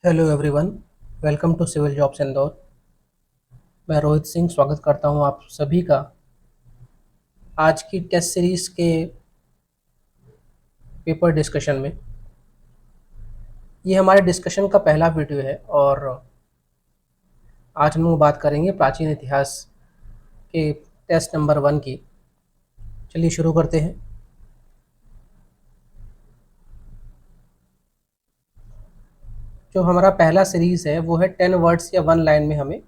Hello everyone, welcome to civil jobs Indore. मैं रोहित सिंह स्वागत करता हूं आप सभी का आज की टेस्ट सीरीज़ के पेपर डिस्कशन में। ये हमारे डिस्कशन का पहला वीडियो है और आज हम लोग बात करेंगे प्राचीन इतिहास के टेस्ट नंबर 1 की। चलिए शुरू करते हैं। जो हमारा पहला सीरीज़ है वो है 10 वर्ड्स या 1 लाइन में हमें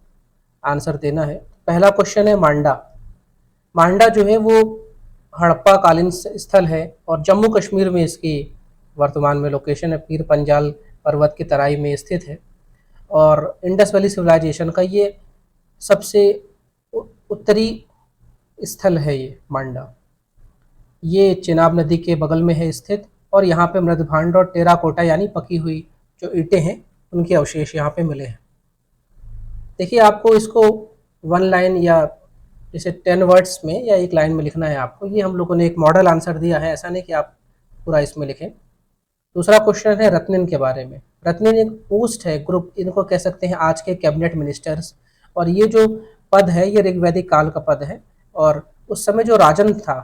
आंसर देना है। पहला क्वेश्चन है मांडा। मांडा जो है वो हड़प्पा कालीन स्थल है और जम्मू कश्मीर में इसकी वर्तमान में लोकेशन है। पीर पंजाल पर्वत की तराई में स्थित है और इंडस वैली सिविलाइजेशन का ये सबसे उत्तरी स्थल है ये मांडा। ये चिनाब नदी के बगल में है स्थित और यहाँ पे मृदभांड और टेराकोटा यानी पकी हुई जो ईंटें हैं उनके अवशेष यहाँ पे मिले हैं। देखिए आपको इसको 1 लाइन या जैसे 10 वर्ड्स में या 1 लाइन में लिखना है आपको। ये हम लोगों ने एक मॉडल आंसर दिया है, ऐसा नहीं कि आप पूरा इसमें लिखें। दूसरा क्वेश्चन है रत्निन के बारे में। रत्निन एक पोस्ट है, ग्रुप, इनको कह सकते हैं आज के कैबिनेट मिनिस्टर्स। और ये जो पद है ये ऋग्वैदिक काल का पद है और उस समय जो राजन था,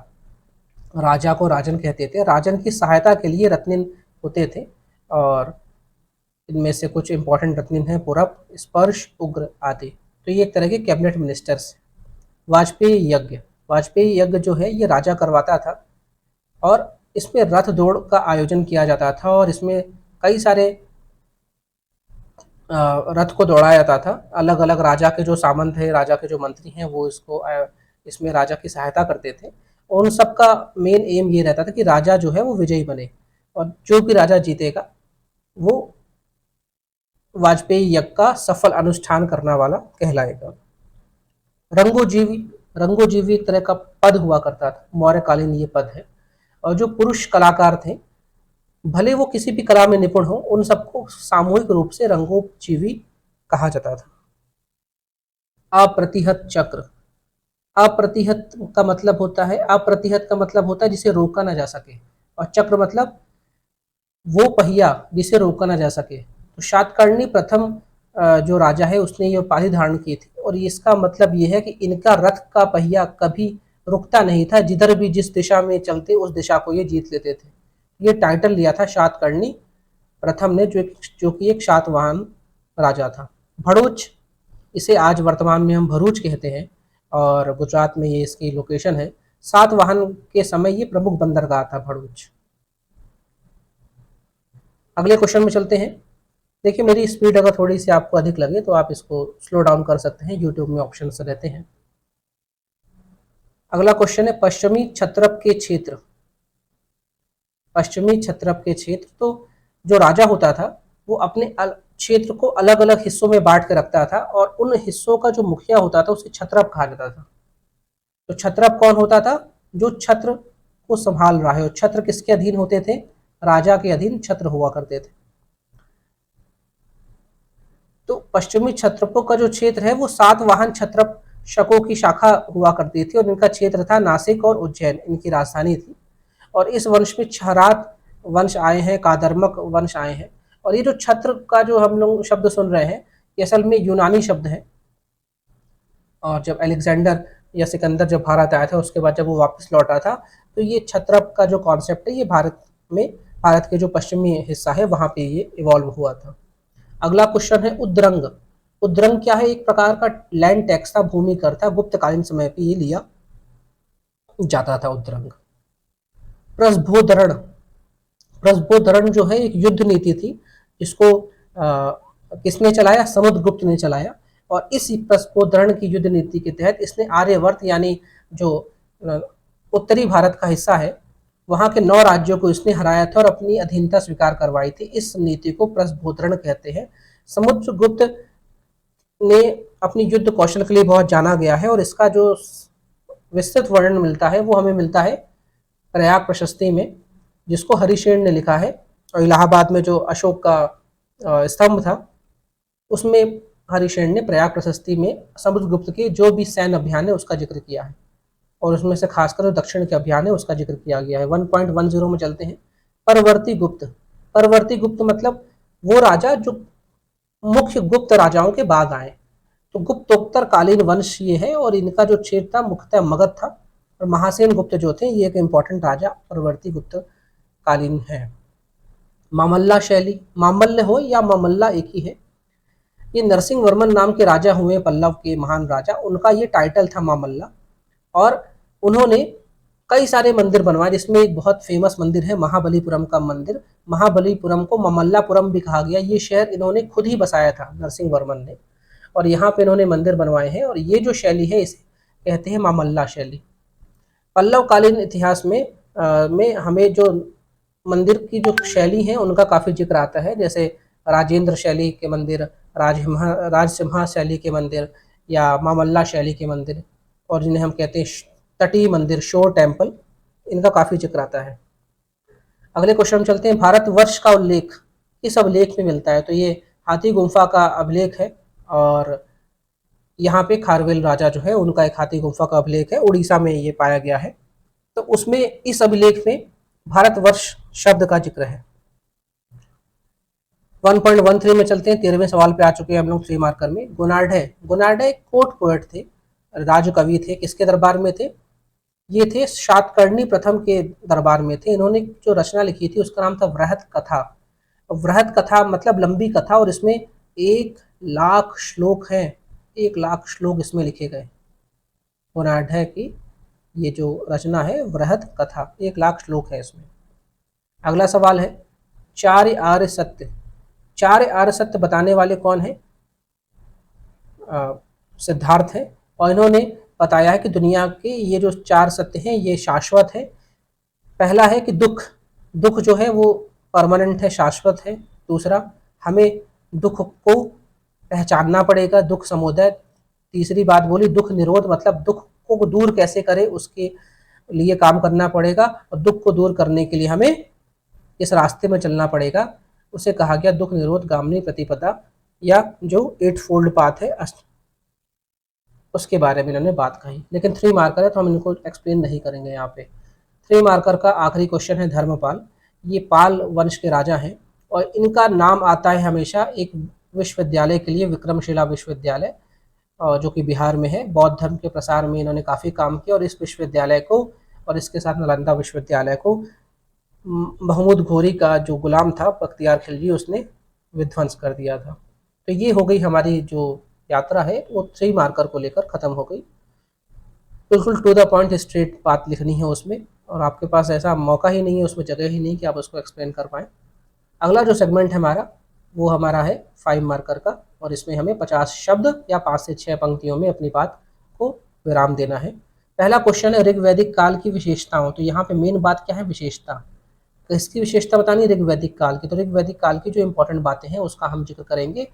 राजा को राजन कहते थे, राजन की सहायता के लिए रत्निन होते थे। और इनमें से कुछ इंपॉर्टेंट रत्निन हैं पूरब, स्पर्श, उग्र आदि। तो ये एक तरह के कैबिनेट मिनिस्टर्स। वाजपेयी यज्ञ। वाजपेयी यज्ञ जो है ये राजा करवाता था और इसमें रथ दौड़ का आयोजन किया जाता था और इसमें कई सारे रथ को दौड़ाया जाता था। अलग अलग राजा के जो सामंत है, राजा के जो मंत्री हैं, वो इसमें राजा की सहायता करते थे। और उन सबका मेन एम ये रहता था कि राजा जो है वो विजयी बने और जो भी राजा जीतेगा वो वाजपेयी यज्ञ का सफल अनुष्ठान करने वाला कहलाएगा। रंगोजीवी। रंगोजीवी एक तरह का पद हुआ करता था, मौर्यकालीन ये पद है। और जो पुरुष कलाकार थे, भले वो किसी भी कला में निपुण हो, उन सबको सामूहिक रूप से रंगोजीवी कहा जाता था। अप्रतिहत चक्र। अप्रतिहत का मतलब होता है, अप्रतिहत का मतलब होता है जिसे रोका ना जा सके, और चक्र मतलब वो पहिया जिसे रोका ना जा सके। तो शातकर्णी प्रथम जो राजा है उसने ये उपाधि धारण की थी और इसका मतलब ये है कि इनका रथ का पहिया कभी रुकता नहीं था, जिधर भी जिस दिशा में चलते उस दिशा को ये जीत लेते थे। ये टाइटल लिया था शातकर्णी प्रथम ने, जो कि एक शातवाहन राजा था। भरूच, इसे आज वर्तमान में हम भरूच कहते हैं और गुजरात में ये इसकी लोकेशन है। सातवाहन के समय ये प्रमुख बंदरगाह था भरूच। अगले क्वेश्चन में चलते हैं। देखिए मेरी स्पीड अगर थोड़ी सी आपको अधिक लगे तो आप इसको स्लो डाउन कर सकते हैं, यूट्यूब में ऑप्शन रहते हैं। अगला क्वेश्चन है पश्चिमी क्षत्रप के क्षेत्र। पश्चिमी क्षत्रप के क्षेत्र, तो जो राजा होता था वो अपने क्षेत्र को अलग अलग हिस्सों में बांट के रखता था और उन हिस्सों का जो मुखिया होता था उसे क्षत्रप कहा जाता था। तो क्षत्रप कौन होता था? जो छत्र को संभाल रहा है। और छत्र किसके अधीन होते थे? राजा के अधीन छत्र हुआ करते थे। तो पश्चिमी क्षत्रपों का जो क्षेत्र है वो सातवाहन क्षत्रप शकों की शाखा हुआ करती थी और इनका क्षेत्र था नासिक और उज्जैन, इनकी राजधानी थी। और इस वंश में क्षहरात वंश आए हैं, कादर्मक वंश आए हैं। और ये जो छत्र का जो हम लोग शब्द सुन रहे हैं ये असल में यूनानी शब्द है। और जब अलेक्जेंडर या सिकंदर जब भारत आया था उसके बाद जब वो वापस लौटा था तो ये छत्रप का जो कॉन्सेप्ट है ये भारत के जो पश्चिमी हिस्सा है वहाँ पे ये इवॉल्व हुआ था। अगला क्वेश्चन है उद्रंग। उद्रंग क्या है? एक प्रकार का लैंड टैक्स था, भूमि कर था। गुप्तकालीन समय पे ये लिया जाता था उद्रंग। प्रस्भोदरण। प्रस्भोदरण जो है एक युद्ध नीति थी जिसको किसने चलाया? समुद्रगुप्त ने चलाया। और इस प्रस्भोदरण की युद्ध नीति के तहत इसने आर्यवर्त यानी जो उत्तरी भारत का हिस्सा है वहां के 9 राज्यों को इसने हराया था और अपनी अधीनता स्वीकार करवाई थी। इस नीति को प्रस्भोदरण कहते हैं। समुद्रगुप्त ने अपनी युद्ध कौशल के लिए बहुत जाना गया है और इसका जो विस्तृत वर्णन मिलता है वो हमें मिलता है प्रयाग प्रशस्ति में, जिसको हरिशेन ने लिखा है। और इलाहाबाद में जो अशोक का स्तंभ था उसमें हरिशेन ने प्रयाग प्रशस्ति में समुद्रगुप्त के जो भी सैन्य अभियान है उसका जिक्र किया है और उसमें से खासकर जो दक्षिण के अभियान है उसका जिक्र किया गया है। 1.10 में चलते हैं। परवर्ती गुप्त। परवर्ती गुप्त मतलब वो राजा जो मुख्य गुप्त राजाओं के बाद आए। तो गुप्तोत्तर कालीन वंश ये है और इनका जो क्षेत्र था मुख्यतः मगध था, और महासेन गुप्त जो थे ये एक इम्पोर्टेंट राजा परवर्ती गुप्त कालीन है। मामल्ला शैली, मामल्य हो या मामल्ला एक ही है। ये नरसिंह वर्मन नाम के राजा हुए, पल्लव के महान राजा, उनका ये टाइटल था मामल्ला। और उन्होंने कई सारे मंदिर बनवाए, जिसमें एक बहुत फेमस मंदिर है महाबलीपुरम का मंदिर। महाबलीपुरम को ममल्लापुरम भी कहा गया। ये शहर इन्होंने खुद ही बसाया था नरसिंह वर्मन ने, और यहाँ पे इन्होंने मंदिर बनवाए हैं। और ये जो शैली है इसे कहते हैं मामल्ला शैली। पल्लव कालीन इतिहास में हमें जो मंदिर की जो शैली है उनका काफ़ी जिक्र आता है, जैसे राजेंद्र शैली के मंदिर, राजसिम्हा शैली के मंदिर, या मामल्ला शैली के मंदिर, और जिन्हें हम कहते हैं तटीय मंदिर, शोर टेम्पल, इनका काफ़ी जिक्र आता है। अगले क्वेश्चन में चलते हैं। भारतवर्ष का उल्लेख किस अभिलेख में मिलता है? तो ये हाथी गुम्फा का अभिलेख है, और यहाँ पे खारवेल राजा जो है उनका एक हाथी गुम्फा का अभिलेख है, उड़ीसा में ये पाया गया है। तो उसमें इस अभिलेख में भारतवर्ष शब्द का जिक्र है। 1.13 में चलते हैं। 13वें सवाल पे आ चुके हैं हम लोग 3 मार्कर में। गोनार्डे एक कोर्ट पोएट थे, राजकवि थे। किसके दरबार में थे? ये थे शातकर्णी प्रथम के दरबार में थे। इन्होंने जो रचना लिखी थी उसका नाम था वृहत कथा। वृहत कथा मतलब लंबी कथा, और इसमें 1,00,000 श्लोक हैं। 1,00,000 श्लोक इसमें लिखे गए। गोनार्डे की ये जो रचना है वृहत कथा, 1,00,000 श्लोक है इसमें। अगला सवाल है, चार आर्य सत्य। चार आर्य सत्य बताने वाले कौन है? सिद्धार्थ है, और इन्होंने बताया है कि दुनिया के ये जो 4 सत्य हैं ये शाश्वत है। पहला है कि दुख जो है वो परमानेंट है, शाश्वत है। दूसरा, हमें दुख को पहचानना पड़ेगा, दुख समुदय। तीसरी बात बोली दुख निरोध, मतलब दुख को दूर कैसे करें उसके लिए काम करना पड़ेगा, और दुख को दूर करने के लिए हमें इस रास्ते में चलना पड़ेगा, उसे कहा गया दुख निरोध गामिनी प्रतिपदा, या जो 8 फोल्ड पाथ है उसके बारे में इन्होंने बात कही। लेकिन 3 मार्कर है तो हम इनको एक्सप्लेन नहीं करेंगे यहाँ पे। 3 मार्कर का आखिरी क्वेश्चन है धर्मपाल। ये पाल वंश के राजा हैं, और इनका नाम आता है हमेशा एक विश्वविद्यालय के लिए, विक्रमशिला विश्वविद्यालय, जो कि बिहार में है। बौद्ध धर्म के प्रसार में इन्होंने काफ़ी काम किया, और इस विश्वविद्यालय को और इसके साथ नालंदा विश्वविद्यालय को महमूद घोरी का जो गुलाम था बख्तियार खिलजी, उसने विध्वंस कर दिया था। तो ये हो गई हमारी जो यात्रा है वो 3 मार्कर को लेकर ख़त्म हो गई। बिल्कुल टू द पॉइंट स्ट्रेट बात लिखनी है उसमें, और आपके पास ऐसा मौका ही नहीं है, उसमें जगह ही नहीं कि आप उसको एक्सप्लेन कर पाएँ। अगला जो सेगमेंट है हमारा वो हमारा है 5 मार्कर का, और इसमें हमें 50 शब्द या 5 से 6 पंक्तियों में अपनी बात को विराम देना है। पहला क्वेश्चन है ऋग्वैदिक काल की विशेषताओं। तो यहाँ पे मेन बात क्या है? विशेषता। किसकी विशेषता बतानी? ऋग्वैदिक काल की। तो ऋग्वैदिक काल की जो इंपॉर्टेंट बातें हैं उसका हम जिक्र करेंगे।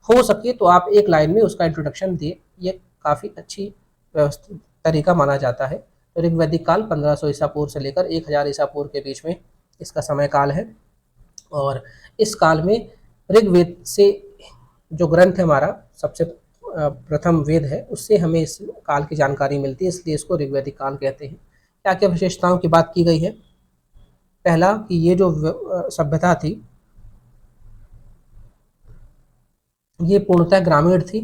हो सके तो आप एक लाइन में उसका इंट्रोडक्शन दिए, ये काफ़ी अच्छी तरीका माना जाता है। तो ऋग्वैदिक काल 1500 ईसा पूर्व से लेकर 1000 ईसा पूर्व के बीच में इसका समय काल है, और इस काल में ऋग्वेद से जो ग्रंथ है हमारा सबसे प्रथम वेद है, उससे हमें इस काल की जानकारी मिलती है, इसलिए इसको ऋग्वैदिक काल कहते हैं। क्या क्या विशेषताओं की बात की गई है? पहला कि ये जो सभ्यता थी ये पूर्णतः ग्रामीण थी,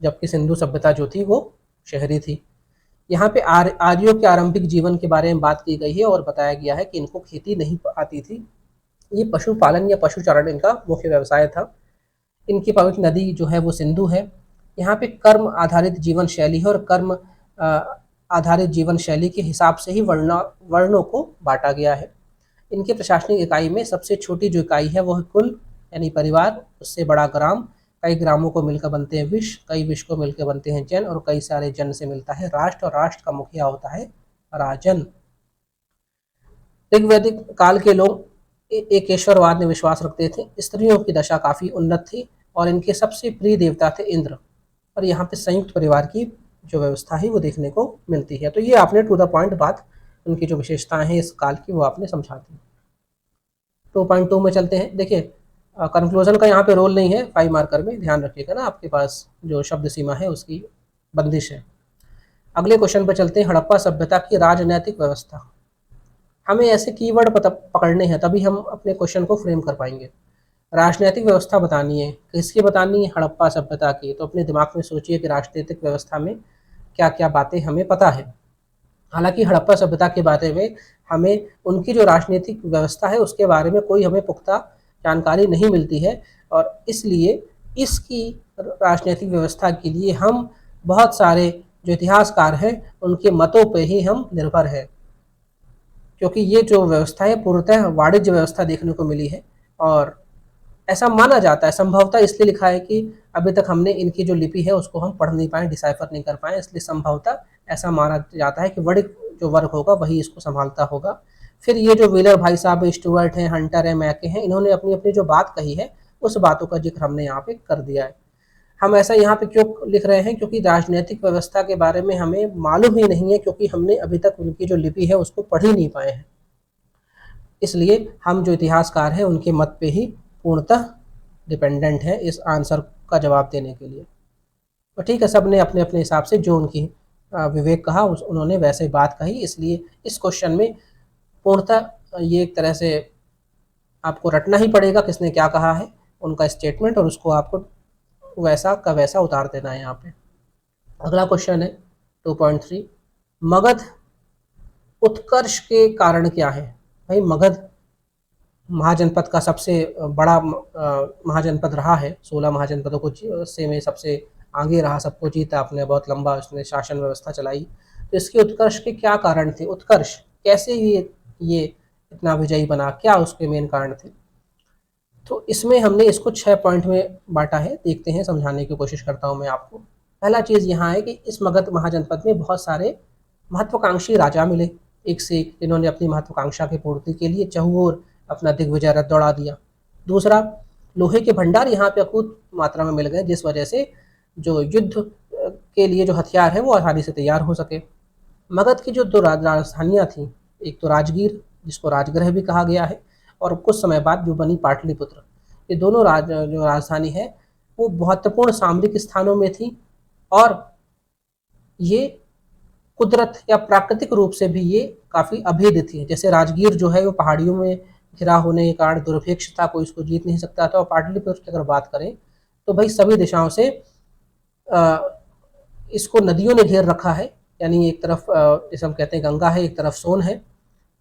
जबकि सिंधु सभ्यता जो थी वो शहरी थी। यहाँ पे आर्यों के आरंभिक जीवन के बारे में बात की गई है, और बताया गया है कि इनको खेती नहीं आती थी। ये पशुपालन या पशुचारण इनका मुख्य व्यवसाय था। इनकी पवित्र नदी जो है वो सिंधु है। यहाँ पे कर्म आधारित जीवन शैली है, और कर्म आधारित जीवन शैली के हिसाब से ही वर्णों को बांटा गया है। इनके प्रशासनिक इकाई में सबसे छोटी जो इकाई है वो है कुल, यानी परिवार। उससे बड़ा ग्राम, कई ग्रामों को मिलकर बनते हैं विश्व, कई विश्व को मिलकर बनते हैं जन, और कई सारे जन से मिलता है राष्ट्र, और राष्ट्र का मुखिया होता है राजन। ऋग्वैदिक काल के लोग एकेश्वरवाद में विश्वास रखते थे। स्त्रियों की दशा काफ़ी उन्नत थी, और इनके सबसे प्रिय देवता थे इंद्र। और यहाँ पे संयुक्त परिवार की जो व्यवस्था है वो देखने को मिलती है। तो ये आपने टू द पॉइंट बात, उनकी जो विशेषताएं हैं इस काल की, वो आपने समझा दी। 2.2 में चलते हैं। देखिए, कंक्लूजन का यहाँ पे रोल नहीं है 5 मार्कर में, ध्यान रखिएगा ना, आपके पास जो शब्द सीमा है उसकी बंदिश है। अगले क्वेश्चन पर चलते हैं। हड़प्पा सभ्यता की राजनैतिक व्यवस्था। हमें ऐसे कीवर्ड पकड़ने हैं, तभी हम अपने क्वेश्चन को फ्रेम कर पाएंगे। राजनीतिक व्यवस्था बतानी है, किसकी बतानी है? हड़प्पा सभ्यता की। तो अपने दिमाग में सोचिए कि राजनीतिक व्यवस्था में क्या क्या बातें हमें पता है। हालांकि हड़प्पा सभ्यता के बारे में हमें उनकी जो राजनीतिक व्यवस्था है उसके बारे में कोई हमें पुख्ता जानकारी नहीं मिलती है, और इसलिए इसकी राजनीतिक व्यवस्था के लिए हम बहुत सारे जो इतिहासकार हैं उनके मतों पे ही हम निर्भर हैं, क्योंकि ये जो व्यवस्था है पूर्णतः वाणिज्य व्यवस्था देखने को मिली है। और ऐसा माना जाता है, संभवतः इसलिए लिखा है कि अभी तक हमने इनकी जो लिपि है उसको हम पढ़ नहीं पाए, डिसाइफर नहीं कर पाए, इसलिए संभवतः ऐसा माना जाता है कि वणिक जो वर्ग होगा वही इसको संभालता होगा। फिर ये जो व्हीलर भाई साहब, स्टुअर्ट हैं, हंटर हैं, मैके हैं, इन्होंने अपनी अपनी जो बात कही है उस बातों का जिक्र हमने यहाँ पे कर दिया है। हम ऐसा यहाँ पे क्यों लिख रहे हैं? क्योंकि राजनीतिक व्यवस्था के बारे में हमें मालूम ही नहीं है, क्योंकि हमने अभी तक उनकी जो लिपि है उसको पढ़ ही नहीं पाए हैं। इसलिए हम जो इतिहासकार हैं उनके मत पे ही पूर्णतः डिपेंडेंट है इस आंसर का जवाब देने के लिए। तो ठीक है, सब ने अपने अपने हिसाब से जो उनकी विवेक कहा उन्होंने वैसे ही बात कही, इसलिए इस क्वेश्चन में पूर्णतः ये एक तरह से आपको रटना ही पड़ेगा किसने क्या कहा है, उनका स्टेटमेंट, और उसको आपको वैसा का वैसा उतार देना है यहाँ पे। अगला क्वेश्चन है 2.3, मगध उत्कर्ष के कारण क्या है? भाई मगध महाजनपद का सबसे बड़ा महाजनपद रहा है, 16 महाजनपदों को से में सबसे आगे रहा, सबको जीता, अपने बहुत लंबा उसने शासन व्यवस्था चलाई। तो इसके उत्कर्ष के क्या कारण थे? उत्कर्ष कैसे ये इतना विजयी बना, क्या उसके मेन कारण थे? तो इसमें हमने इसको 6 पॉइंट में बांटा है, देखते हैं, समझाने की कोशिश करता हूँ मैं आपको। पहला चीज़ यहाँ है कि इस मगध महाजनपद में बहुत सारे महत्वाकांक्षी राजा मिले, एक से एक, जिन्होंने अपनी महत्वाकांक्षा की पूर्ति के लिए चहुओर अपना दिग्विजय रथ दौड़ा दिया। दूसरा, लोहे के भंडार यहाँ पे अकूत मात्रा में मिल गए, जिस वजह से जो युद्ध के लिए जो हथियार है वो आसानी से तैयार हो सके। मगध की जो दो राजधानियाँ थीं, एक तो राजगीर जिसको राजगृह भी कहा गया है, और कुछ समय बाद जो बनी पाटलिपुत्र, ये दोनों जो राजधानी है वो महत्वपूर्ण सामरिक स्थानों में थी, और ये कुदरत या प्राकृतिक रूप से भी ये काफ़ी अभेद्य थी। जैसे राजगीर जो है वो पहाड़ियों में घिरा होने के कारण दुर्भिक्ष था, कोई इसको जीत नहीं सकता था। और पाटलिपुत्र की अगर बात करें तो भाई सभी दिशाओं से इसको नदियों ने घेर रखा है, यानी एक तरफ जैसे हम कहते हैं गंगा है, एक तरफ सोन है,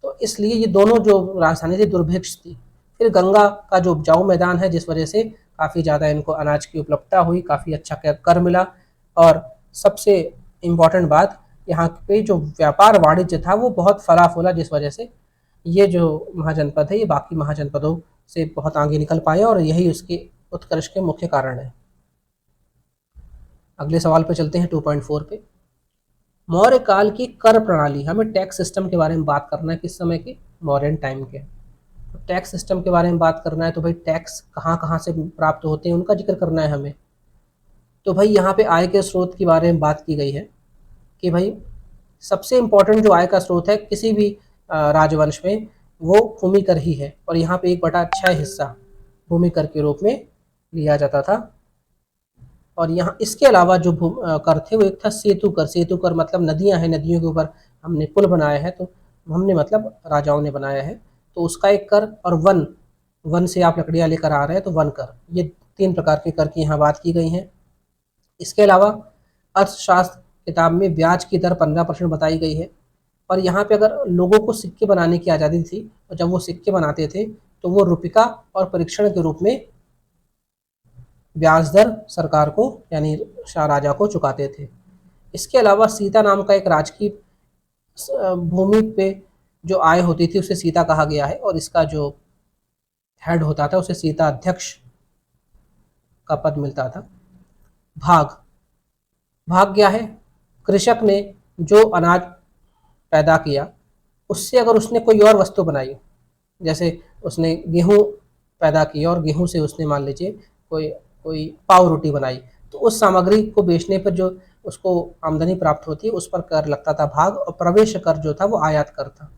तो इसलिए ये दोनों जो राजधानी थी दुर्भिक्ष थी। फिर गंगा का जो उपजाऊ मैदान है, जिस वजह से काफ़ी ज़्यादा इनको अनाज की उपलब्धता हुई, काफ़ी अच्छा कर मिला। और सबसे इम्पॉर्टेंट बात, यहाँ पे जो व्यापार वाणिज्य था वो बहुत फला फूला, जिस वजह से ये जो महाजनपद है ये बाकी महाजनपदों से बहुत आगे निकल पाया, और यही उसके उत्कर्ष के मुख्य कारण है। अगले सवाल पे चलते हैं 2.4 पे। मौर्य काल की कर प्रणाली, हमें टैक्स सिस्टम के बारे में बात करना है, किस समय के? मौर्यन टाइम के। तो टैक्स सिस्टम के बारे में बात करना है तो भाई टैक्स कहाँ कहाँ से प्राप्त होते हैं उनका जिक्र करना है हमें। तो भाई यहाँ पे आय के स्रोत के बारे में बात की गई है कि भाई सबसे इम्पोर्टेंट जो आय का स्रोत है किसी भी राजवंश में वो भूमि कर ही है, और यहाँ पे 1/6 हिस्सा भूमि कर के रूप में लिया जाता था। और यहाँ इसके अलावा जो कर थे वो एक था सेतु कर। सेतु कर मतलब नदियाँ हैं, नदियों के ऊपर हमने पुल बनाया है, तो हमने मतलब राजाओं ने बनाया है, तो उसका एक कर। और वन, वन से आप लकड़ियाँ लेकर आ रहे हैं तो वन कर, ये 3 प्रकार के कर की यहाँ बात की गई है। इसके अलावा अर्थशास्त्र किताब में ब्याज की दर 15% बताई गई है। और यहाँ पे अगर लोगों को सिक्के बनाने की आज़ादी थी, और जब वो सिक्के बनाते थे तो वो रुपिका और परीक्षण के रूप में ब्याज दर सरकार को यानी शाह राजा को चुकाते थे। इसके अलावा सीता नाम का एक राजकीय भूमि पे जो आय होती थी उसे सीता कहा गया है, और इसका जो हेड होता था उसे सीता अध्यक्ष का पद मिलता था। भाग, भाग क्या है? कृषक ने जो अनाज पैदा किया उससे अगर उसने कोई और वस्तु बनाई, जैसे उसने गेहूँ पैदा किया और गेहूँ से उसने मान लीजिए कोई कोई पाव रोटी बनाई, तो उस सामग्री को बेचने पर जो उसको आमदनी प्राप्त होती है उस पर कर लगता था भाग। और प्रवेश कर जो था वो आयात कर था,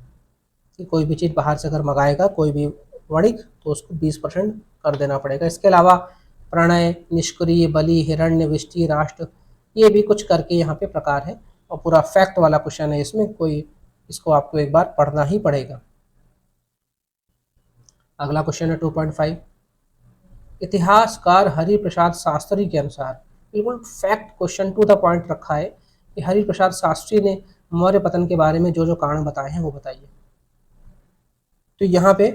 कि कोई भी चीज़ बाहर से अगर मंगाएगा कोई भी वणिक तो उसको 20% कर देना पड़ेगा। इसके अलावा प्रणय, निष्क्रिय, बलि, हिरण्य, विष्टि, राष्ट्र, ये भी कुछ करके यहाँ पे प्रकार है, और पूरा फैक्ट वाला क्वेश्चन है इसमें, कोई इसको आपको एक बार पढ़ना ही पड़ेगा। अगला क्वेश्चन है 2.5, इतिहासकार हरिप्रसाद शास्त्री के अनुसार, बिल्कुल fact question to the point रखा है कि हरिप्रसाद शास्त्री ने मौर्य पतन के बारे में जो जो कारण बताए हैं वो बताइए। तो यहाँ पे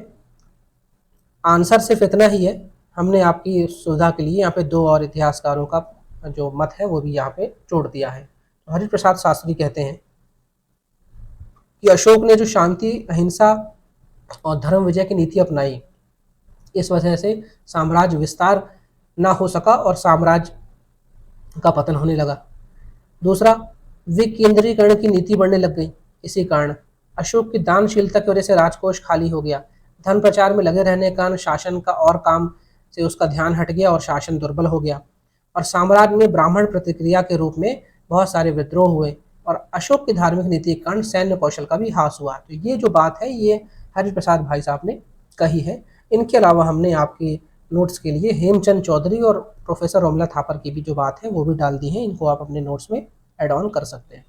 आंसर सिर्फ इतना ही है, हमने आपकी सुविधा के लिए यहाँ पे दो और इतिहासकारों का जो मत है वो भी यहाँ पे जोड़ दिया है। तो हरिप्रसाद शास्त्री कहते हैं कि अशोक ने जो शांति, अहिंसा और धर्म विजय की नीति अपनाई, इस वजह से साम्राज्य विस्तार ना हो सका और साम्राज्य का पतन होने लगा। दूसरा, विकेंद्रीकरण की नीति बढ़ने लग गई। इसी कारण अशोक की दानशीलता की वजह से राजकोष खाली हो गया। धन प्रचार में लगे रहने के कारण शासन का और काम से उसका ध्यान हट गया और शासन दुर्बल हो गया। और साम्राज्य में ब्राह्मण प्रतिक्रिया के रूप में बहुत सारे विद्रोह हुए और अशोक की धार्मिक नीति के कारण सैन्य कौशल का भी ह्रास हुआ। तो ये जो बात है ये हरिप्रसाद भाई साहब ने कही है। इनके अलावा हमने आपके नोट्स के लिए हेमचंद चौधरी और प्रोफेसर रोमला थापर की भी जो बात है वो भी डाल दी है, इनको आप अपने नोट्स में एड ऑन कर सकते हैं।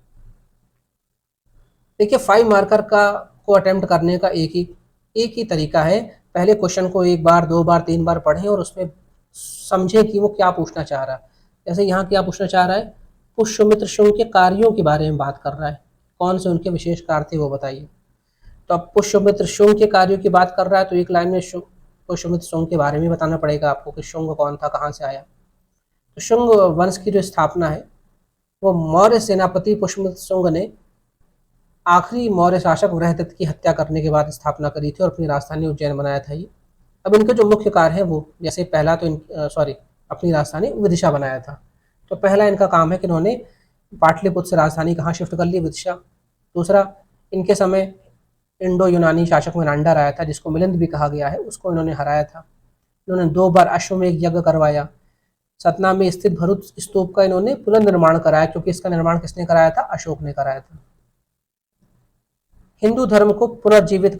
देखिए 5 मार्कर का को अटेम्प्ट करने का एक ही तरीका है। पहले क्वेश्चन को एक बार, दो बार, तीन बार पढ़ें और उसमें समझें कि वो क्या पूछना चाह रहा है। जैसे यहाँ क्या पूछना चाह रहा है, पुष्यमित्र शुंग के कार्यों के बारे में बात कर रहा है, कौन से उनके विशेष कार्य थे वो बताइए। तो अब पुष्यमित्र शुंग के कार्यों की बात कर रहा है तो एक लाइन में पुष्यमित्र शुंग के बारे में बताना पड़ेगा आपको कि शुंग कौन था, कहाँ से आया। तो शुंग वंश की जो स्थापना है वो मौर्य सेनापति पुष्यमित्र शुंग ने आखिरी मौर्य शासक बृहदत्त की हत्या करने के बाद स्थापना करी थी और अपनी राजधानी उज्जैन बनाया था ये। अब इनके जो मुख्य कार्य है वो, जैसे पहला तो अपनी राजधानी विदिशा बनाया था। तो पहला इनका काम है कि इन्होंने पाटलिपुत्र से राजधानी कहाँ शिफ्ट कर ली, विदिशा। दूसरा, इनके समय इंडो यूनानी शासक मेनांडर आया था जिसको मिलिंद भी कहा गया है, उसको इन्होंने हराया था। इन्होंने 2 बार अश्वमेध यज्ञ करवाया। सतना में स्थित भरूच स्तूप का इन्होंने पुनर्निर्माण कराया, क्योंकि इसका निर्माण किसने कराया था, अशोक ने कराया था। हिंदू धर्म को पुनर्जीवित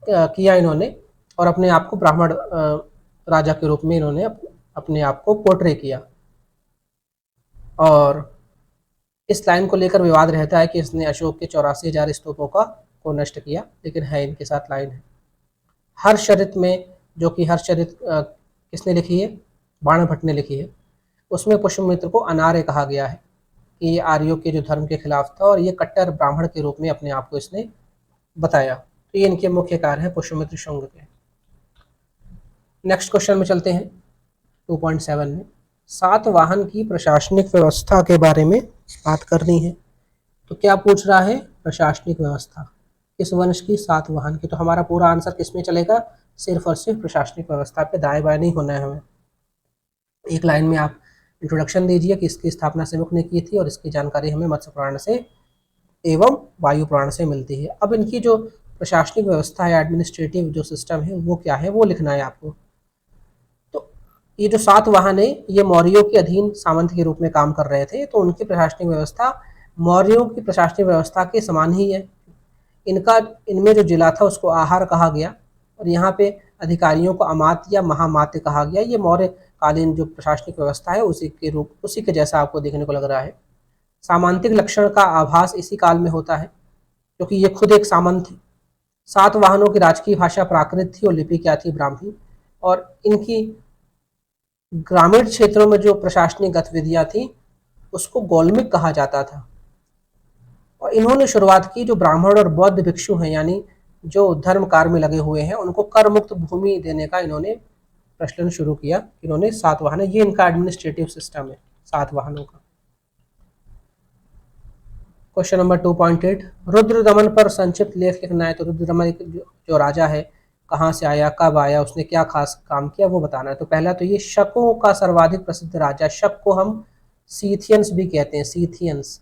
किया इन्होंने और अपने आप को ब्राह्मण राजा के रूप में इन्होंने अपने आप को पोर्ट्रे किया। और इस लाइन को लेकर विवाद रहता है कि इसने अशोक के 84,000 स्तूपों को नष्ट किया, लेकिन है इनके साथ लाइन है। हर्षचरित में, जो कि हर्षचरित किसने लिखी है, बाण भट्ट ने लिखी है, उसमें पुष्यमित्र को अनार्य कहा गया है कि ये आर्यों के जो धर्म के खिलाफ था और ये कट्टर ब्राह्मण के रूप में अपने आप को इसने बताया। तो ये इनके मुख्य कार्य हैं पुष्यमित्र शुंग के। नेक्स्ट क्वेश्चन में चलते हैं 2.7 में। सातवाहन की प्रशासनिक व्यवस्था के बारे में बात करनी है। तो क्या पूछ रहा है, प्रशासनिक व्यवस्था किस वंश की, सातवाहन की। तो हमारा पूरा आंसर किस में चलेगा, सिर्फ और सिर्फ प्रशासनिक व्यवस्था पे, दाएं बाएं नहीं होना है हमें। एक लाइन में आप इंट्रोडक्शन दीजिए कि इसकी स्थापना सिमुक ने की थी और इसकी जानकारी हमें मत्स्य पुराण से एवं वायु पुराण से मिलती है। अब इनकी जो प्रशासनिक व्यवस्था है, एडमिनिस्ट्रेटिव जो सिस्टम है वो क्या है वो लिखना है आपको। तो ये जो सातवाहन है ये मौर्यों के अधीन सामंत के रूप में काम कर रहे थे, तो उनकी प्रशासनिक व्यवस्था मौर्यों की प्रशासनिक व्यवस्था के समान ही है। इनमें जो जिला था उसको आहार कहा गया और यहाँ पे अधिकारियों को अमात्य या महामात्य कहा गया। ये मौर्य कालीन जो प्रशासनिक व्यवस्था है उसी के जैसा आपको देखने को लग रहा है। सामांतिक लक्षण का आभास इसी काल में होता है क्योंकि ये खुद एक सामंत थे। सातवाहनों की राजकीय भाषा प्राकृत थी और लिपि क्या थी, ब्राह्मी। और इनकी ग्रामीण क्षेत्रों में जो प्रशासनिक गतिविधियां थी उसको गौलमिक कहा जाता था। और इन्होंने शुरुआत की, जो ब्राह्मण और बौद्ध भिक्षु हैं यानी जो धर्म कार्य में लगे हुए हैं उनको कर मुक्त भूमि देने का इन्होंने प्रचलन शुरू किया। इन्होंने सातवाहन, ये इनका एडमिनिस्ट्रेटिव सिस्टम है सातवाहनों का। क्वेश्चन नंबर 2.8, रुद्रदमन पर संक्षिप्त लेख लिखना है। तो रुद्रदमन जो राजा है, कहाँ से आया, कब आया, उसने क्या खास काम किया वो बताना है। तो पहला तो ये शकों का सर्वाधिक प्रसिद्ध राजा, शक को हम सीथियंस भी कहते हैं, सीथियंस।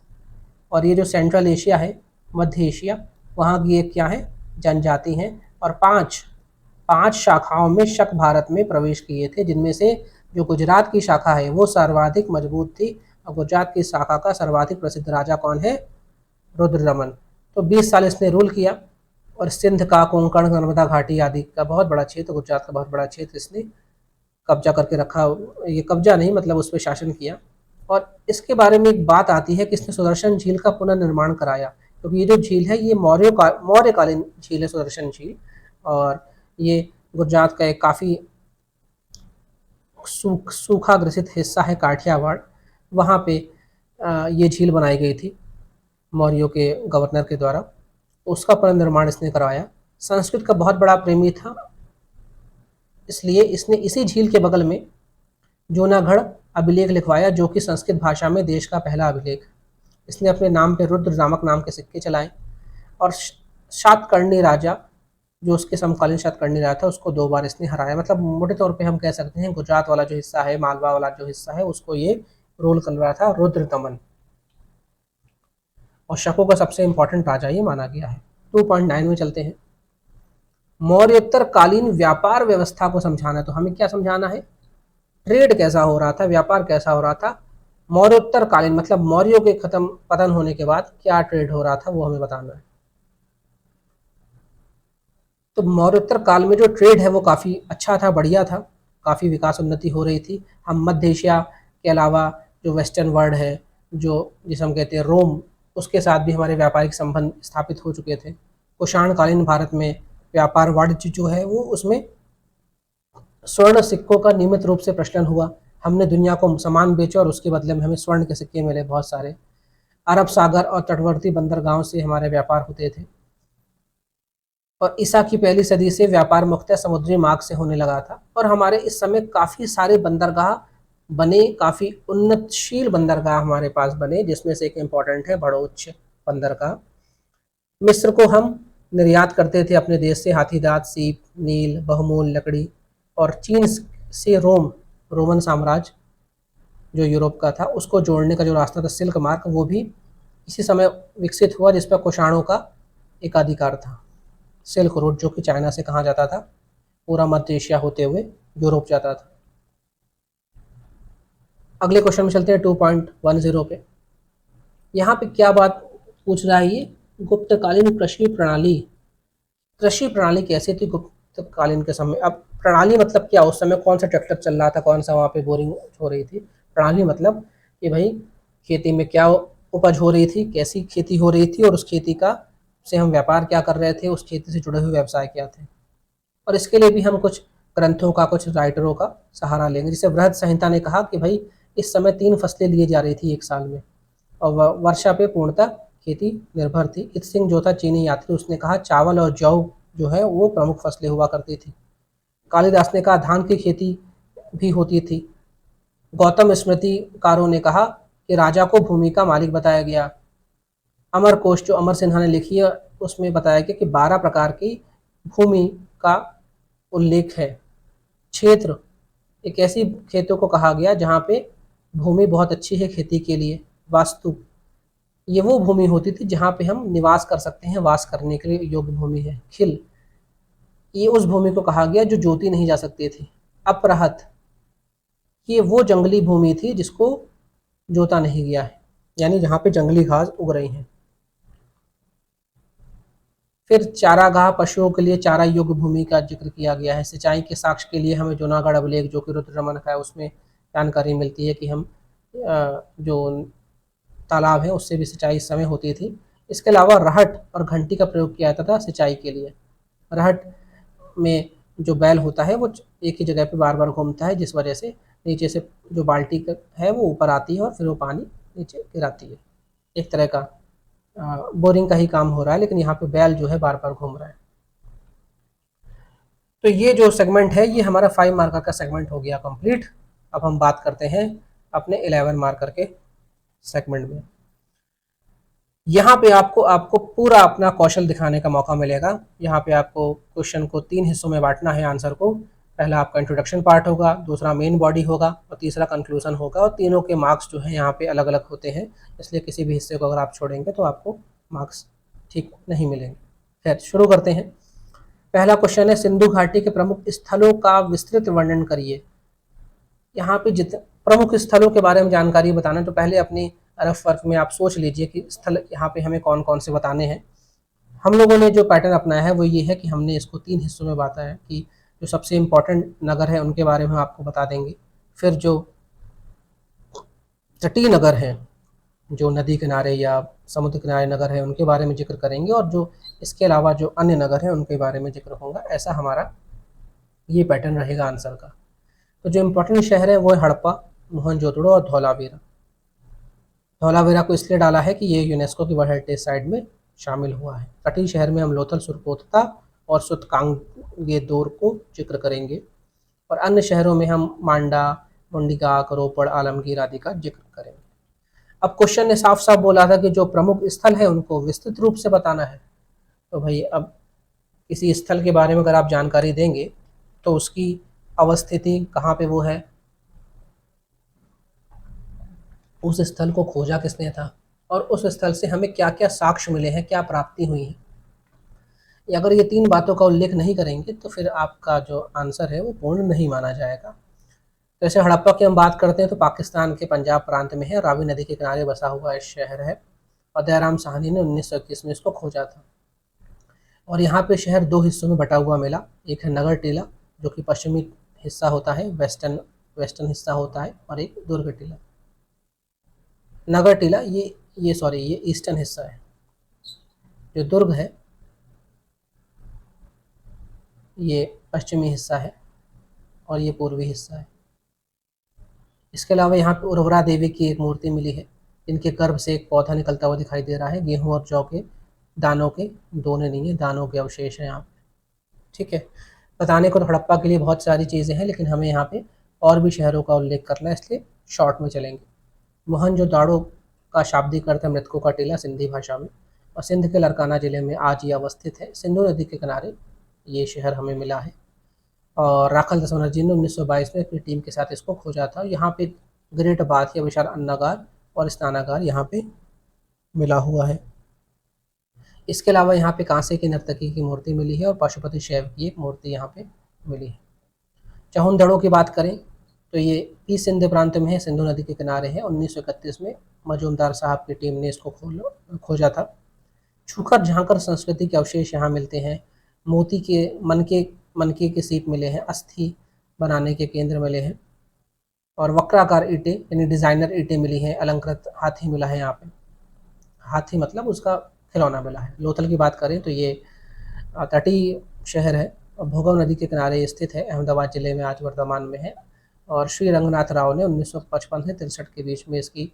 और ये जो सेंट्रल एशिया है, मध्य एशिया, वहाँ की एक क्या है, जनजाति हैं। और पांच शाखाओं में शक भारत में प्रवेश किए थे, जिनमें से जो गुजरात की शाखा है वो सर्वाधिक मजबूत थी। और गुजरात की शाखा का सर्वाधिक प्रसिद्ध राजा कौन है, रुद्रदमन। तो 20 साल इसने रूल किया और सिंध का, कोंकण, नर्मदा घाटी आदि का बहुत बड़ा क्षेत्र, गुजरात का बहुत बड़ा क्षेत्र इसने कब्जा करके रखा। ये कब्जा नहीं मतलब उस पर शासन किया। और इसके बारे में एक बात आती है कि इसने सुदर्शन झील का पुनर्निर्माण कराया, क्योंकि ये जो झील है ये मौर्यकालीन झील है, सुदर्शन झील। और ये गुजरात का एक काफ़ी सूखा ग्रसित हिस्सा है काठियावाड़, वहाँ पे ये झील बनाई गई थी मौर्यों के गवर्नर के द्वारा। उसका पुनर्निर्माण इसने करवाया। संस्कृत का बहुत बड़ा प्रेमी था, इसलिए इसने इसी झील के बगल में जूनागढ़ अभिलेख लिखवाया, जो कि संस्कृत भाषा में देश का पहला अभिलेख। इसने अपने नाम पे रुद्र नामक नाम के सिक्के चलाए और सातकर्णी राजा, जो उसके समकालीन सातकर्णी राजा था, उसको 2 बार इसने हराया। मतलब मोटे तौर पे हम कह सकते हैं गुजरात वाला जो हिस्सा है, मालवा वाला जो हिस्सा है, उसको ये रूल कर रहा था रुद्र दमन, और शकों का सबसे इंपॉर्टेंट राजा ये माना गया है। 2.9 में चलते हैं। मौर्योत्तर कालीन व्यापार व्यवस्था को समझाना है, तो हमें क्या समझाना है? ट्रेड कैसा हो रहा था, व्यापार कैसा हो रहा था मौर्योत्तर कालीन, मतलब मौर्यों के खत्म पतन होने के बाद क्या ट्रेड हो रहा था वो हमें बताना है। तो मौर्योत्तर काल में जो ट्रेड है वो काफ़ी अच्छा था, बढ़िया था, काफ़ी विकास उन्नति हो रही थी। हम मध्य एशिया के अलावा जो वेस्टर्न वर्ल्ड है, जो जिसे हम कहते हैं रोम, उसके साथ भी हमारे व्यापारिक संबंध स्थापित हो चुके थे। कुषाणकालीन भारत में व्यापार वाणिज्य जो है वो उसमें स्वर्ण सिक्कों का नियमित रूप से प्रचलन हुआ। हमने दुनिया को सामान बेचे और उसके बदले में हमें स्वर्ण के सिक्के मिले बहुत सारे। अरब सागर और तटवर्ती बंदरगाहों से हमारे व्यापार होते थे, और ईसा की पहली सदी से व्यापार मुख्यतः समुद्री मार्ग से होने लगा था। और हमारे इस समय काफ़ी सारे बंदरगाह बने, काफ़ी उन्नतशील बंदरगाह हमारे पास बने, जिसमें से एक इम्पॉर्टेंट है भड़ोच बंदरगाह। मिस्र को हम निर्यात करते थे अपने देश से हाथीदांत, सीप, नील, बहुमूल्य लकड़ी, और चीन से रोमन साम्राज्य जो यूरोप का था, उसको जोड़ने का जो रास्ता था सिल्क मार्ग, वो भी इसी समय विकसित हुआ, जिस पर कुषाणों का एकाधिकार था। सिल्क रोड जो कि चाइना से कहाँ जाता था, पूरा मध्य एशिया होते हुए यूरोप जाता था। अगले क्वेश्चन में चलते हैं 2.10 पे। यहाँ पे क्या बात पूछ रहा है ये? गुप्तकालीन कृषि प्रणाली। कृषि प्रणाली कैसी थी गुप्तकालीन के समय? अब प्रणाली मतलब क्या, उस समय कौन सा ट्रैक्टर चल रहा था, कौन सा वहाँ पे बोरिंग हो रही थी। प्रणाली मतलब कि भाई खेती में क्या उपज हो रही थी, कैसी खेती हो रही थी, और उस खेती का से हम व्यापार क्या कर रहे थे, उस खेती से जुड़े हुए व्यवसाय क्या थे। और इसके लिए भी हम कुछ ग्रंथों का, कुछ राइटरों का सहारा लेंगे। जैसे बृहद संहिता ने कहा कि भाई इस समय 3 फसलें लिए जा रही थी एक साल में, और वर्षा पे पूर्णतः खेती निर्भर थी। इत सिंह जो था चीनी यात्री, उसने कहा चावल और जौ जो है वो प्रमुख फसलें हुआ करती थी। कालिदास ने कहा धान की खेती भी होती थी। गौतम स्मृतिकारों ने कहा कि राजा को भूमि का मालिक बताया गया। अमर कोश जो अमर सिन्हा ने लिखी है, उसमें बताया गया कि 12 प्रकार की भूमि का उल्लेख है। क्षेत्र, एक ऐसी खेतों को कहा गया जहाँ पे भूमि बहुत अच्छी है खेती के लिए। वास्तु, ये वो भूमि होती थी जहाँ पे हम निवास कर सकते हैं, वास करने के लिए योग्य भूमि है। खिल, ये उस भूमि को कहा गया जो जोती नहीं जा सकती थी। अपरहत, ये वो जंगली भूमि थी जिसको जोता नहीं गया है, यानी जहाँ पे जंगली घास उग रही हैं। फिर चारागाह, पशुओं के लिए चारा योग्य भूमि का जिक्र किया गया है। सिंचाई के साक्ष्य के लिए हमें जूनागढ़ अभिलेख जो कि रुद्ररमन का है, उसमें जानकारी मिलती है कि हम जो तालाब है उससे भी सिंचाई इस समय होती थी। इसके अलावा रहट और घंटी का प्रयोग किया जाता था सिंचाई के लिए। रहट में जो बैल होता है वो एक ही जगह पे बार बार घूमता है, जिस वजह से नीचे से जो बाल्टी है वो ऊपर आती है और फिर वो पानी नीचे गिराती है। एक तरह का बोरिंग का ही काम हो रहा है, लेकिन यहाँ पे बैल जो है बार बार घूम रहा है। तो ये जो सेगमेंट है ये हमारा 5 मार्कर का सेगमेंट हो गया कंप्लीट। अब हम बात करते हैं अपने 11 मार्कर के सेगमेंट में। यहाँ पे आपको आपको पूरा अपना कौशल दिखाने का मौका मिलेगा। यहाँ पे आपको क्वेश्चन को 3 हिस्सों में बांटना है आंसर को। पहला आपका इंट्रोडक्शन पार्ट होगा, दूसरा मेन बॉडी होगा, और तीसरा कंक्लूजन होगा। और तीनों के मार्क्स जो है यहाँ पे अलग अलग होते हैं, इसलिए किसी भी हिस्से को अगर आप छोड़ेंगे तो आपको मार्क्स ठीक नहीं मिलेंगे। खैर शुरू करते हैं। पहला क्वेश्चन है सिंधु घाटी के प्रमुख स्थलों का विस्तृत वर्णन करिए। यहाँ पे प्रमुख स्थलों के बारे में जानकारी बताना है, तो पहले अपनी रफ वर्क में आप सोच लीजिए कि स्थल यहाँ पे हमें कौन कौन से बताने हैं। हम लोगों ने जो पैटर्न अपनाया है वो ये है कि हमने इसको 3 हिस्सों में बांटा है कि जो सबसे इम्पोर्टेंट नगर है उनके बारे में आपको बता देंगे, फिर जो तटीय नगर हैं, जो नदी किनारे या समुद्र किनारे नगर है उनके बारे में जिक्र करेंगे, और जो इसके अलावा जो अन्य नगर हैं उनके बारे में जिक्र होगा। ऐसा हमारा ये पैटर्न रहेगा आंसर का। तो जो इम्पोर्टेंट शहर है वो है हड़प्पा, मोहनजोदड़ो और धौलावीरा। धौलावीरा को इसलिए डाला है कि ये यूनेस्को की वर्ल्ड हेरिटेज साइट में शामिल हुआ है। तटीय शहर में हम लोथल, सुरकोतता और सुतकांगेदोर को जिक्र करेंगे, और अन्य शहरों में हम मांडा, मुंडिकाक, रोपड़, आलमगीर आदि का जिक्र करेंगे। अब क्वेश्चन ने साफ साफ बोला था कि जो प्रमुख स्थल है उनको विस्तृत रूप से बताना है। तो भाई अब किसी स्थल के बारे में अगर आप जानकारी देंगे तो उसकी अवस्थिति कहाँ पे वो है, उस स्थल को खोजा किसने था, और उस स्थल से हमें क्या क्या साक्ष्य मिले हैं, क्या प्राप्ति हुई है। अगर ये 3 बातों का उल्लेख नहीं करेंगे तो फिर आपका जो आंसर है वो पूर्ण नहीं माना जाएगा। जैसे हड़प्पा की हम बात करते हैं तो पाकिस्तान के पंजाब प्रांत में है, रावी नदी के किनारे बसा हुआ एक शहर है, और दयाराम साहनी ने 1921 में इसको खोजा था। और यहाँ पे शहर 2 हिस्सों में बटा हुआ मिला। एक है नगर टीला जो कि पश्चिमी हिस्सा होता है, वेस्टर्न हिस्सा होता है, और एक दुर्ग टीला। नगर टीला ये ईस्टर्न हिस्सा है, जो दुर्ग है ये पश्चिमी हिस्सा है, और ये पूर्वी हिस्सा है। इसके अलावा यहाँ पे उर्वरा देवी की एक मूर्ति मिली है, इनके गर्भ से एक पौधा निकलता हुआ दिखाई दे रहा है। गेहूं और जौ के दानों के, दोनों नहीं है, दानों के अवशेष हैं यहाँ पे। ठीक है, बताने को तो हड़प्पा के लिए बहुत सारी चीज़ें हैं, लेकिन हमें यहाँ पे और भी शहरों का उल्लेख करना है, इसलिए शॉर्ट में चलेंगे। मोहनजोदाड़ो का शाब्दिक अर्थ है मृतकों का टीला सिंधी भाषा में, और सिंध के लरकाना जिले में आज ये अवस्थित है। सिंधु नदी के किनारे ये शहर हमें मिला है, और राखल दसवनर जी ने 1922 में अपनी टीम के साथ इसको खोजा था। यहाँ पे ग्रेट बाथ या विशाल अन्नागार और स्नानागार यहाँ पे मिला हुआ है। इसके अलावा यहाँ पे कांसे की नर्तकी की मूर्ति मिली है, और पशुपति शैव की एक मूर्ति यहाँ पे मिली है। चहुंदड़ों की बात करें तो ये ईस्ट सिंध प्रांत में है, सिंधु नदी के किनारे है। 1931 में मजूमदार साहब की टीम ने इसको खोजा था। छूकर झांकर संस्कृति के अवशेष यहाँ मिलते हैं। मोती के मनके के सीप मिले हैं, अस्थि बनाने के केंद्र मिले हैं, और वक्राकार ईंटें यानी डिजाइनर ईंटें मिली हैं। अलंकृत हाथी मिला है यहाँ पे, हाथी मतलब उसका खिलौना मिला है। लोथल की बात करें तो ये तटीय शहर है, और भोगव नदी के किनारे स्थित है, अहमदाबाद जिले में आज वर्तमान में है। और श्री रंगनाथ राव ने 1955 से 63 के बीच में इसकी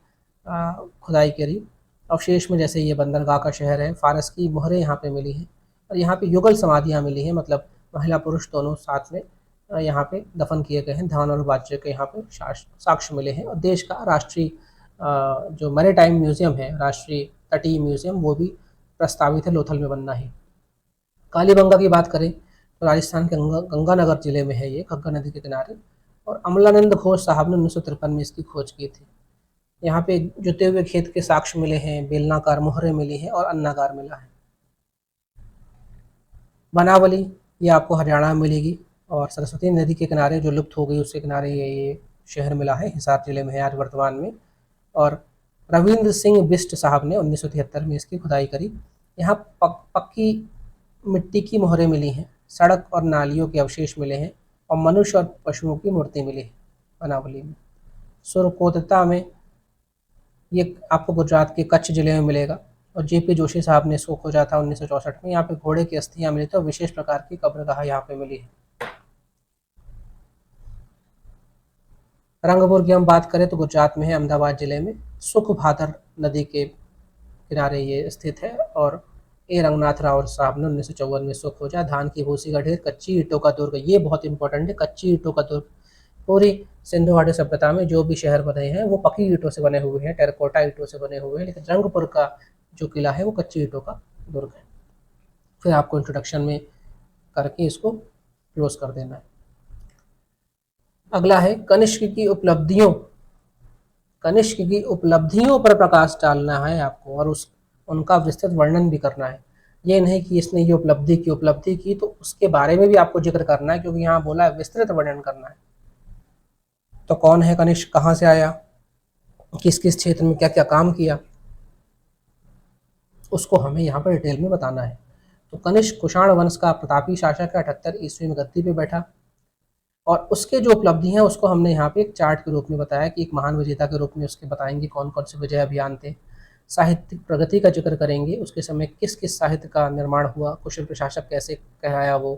खुदाई करी। अवशेष में जैसे ये बंदरगाह का शहर है, फारस की मोहरें यहाँ पे मिली हैं, और यहाँ पे युगल समाधियाँ मिली हैं, मतलब महिला पुरुष दोनों साथ में यहाँ पे दफन किए गए हैं। धान और बाजरे के यहाँ पे साक्ष्य मिले हैं, और देश का राष्ट्रीय जो मैरीटाइम म्यूजियम है, राष्ट्रीय तटीय म्यूजियम, वो भी प्रस्तावित है लोथल में बनना है। कालीबंगा की बात करें तो राजस्थान के गंगानगर जिले में है ये, गंगा नदी के किनारे, और अमलानंद घोष साहब ने 1953 में इसकी खोज की थी। यहाँ पे जुते हुए खेत के साक्ष्य मिले हैं, बेलनाकार मोहरें मिली हैं, और अन्नागार मिला है। बनावली ये आपको हरियाणा में मिलेगी, और सरस्वती नदी के किनारे जो लुप्त हो गई उसके किनारे ये शहर मिला है, हिसार जिले में है आज वर्तमान में। और रविंद्र सिंह बिष्ट साहब ने 1973 में इसकी खुदाई करी। यहाँ पक्की मिट्टी की मोहरें मिली हैं, सड़क और नालियों के अवशेष मिले हैं, और मनुष्य और पशुओं की मूर्ति मिली है बनावली में। सुरकोतता में ये आपको गुजरात के कच्छ जिले में मिलेगा, और जेपी जोशी साहब ने इसको खोजा था 1964 में। यहाँ पे घोड़े की अस्थियां मिली थी, और विशेष प्रकार की कब्रगाह यहाँ पे मिली है। रंगपुर की हम बात करें तो गुजरात में है, अहमदाबाद जिले में, सुखभादर नदी के किनारे ये स्थित है, और ए रंगनाथ राव साहब ने 1954 में इसको खोजा। धान की भूसी का ढेर, कच्ची ईंटों का दुर्ग, ये बहुत इंपॉर्टेंट है, कच्ची ईंटों का दुर्ग। पूरी सिंधु घाटी सभ्यता में जो भी शहर बने हैं वो पक्की ईंटों से बने हुए हैं, टेराकोटा ईंटों से बने हुए हैं, लेकिन रंगपुर का जो किला है वो कच्ची ईंटों का दुर्ग है। फिर आपको इंट्रोडक्शन में करके इसको क्लोज कर देना है। अगला है कनिष्क की उपलब्धियों। कनिष्क की उपलब्धियों पर प्रकाश डालना है आपको, और उनका विस्तृत वर्णन भी करना है। ये नहीं कि इसने ये उपलब्धि की तो उसके बारे में भी आपको जिक्र करना है, क्योंकि यहाँ बोला है विस्तृत वर्णन करना है। तो कौन है कनिष्क, कहाँ से आया, किस किस क्षेत्र में क्या क्या काम किया, उसको हमें यहाँ पर डिटेल में बताना है। तो कनिष्क कुषाण वंश का प्रतापी शासक है, 78 ईस्वी में गद्दी पे बैठा, और उसके जो उपलब्धि हैं उसको हमने यहाँ पे एक चार्ट के रूप में बताया कि एक महान विजेता के रूप में उसके बताएंगे कौन कौन से विजय अभियान थे। साहित्यिक प्रगति का जिक्र करेंगे, उसके समय किस किस साहित्य का निर्माण हुआ, कुशल प्रशासक कैसे कहलाया वो,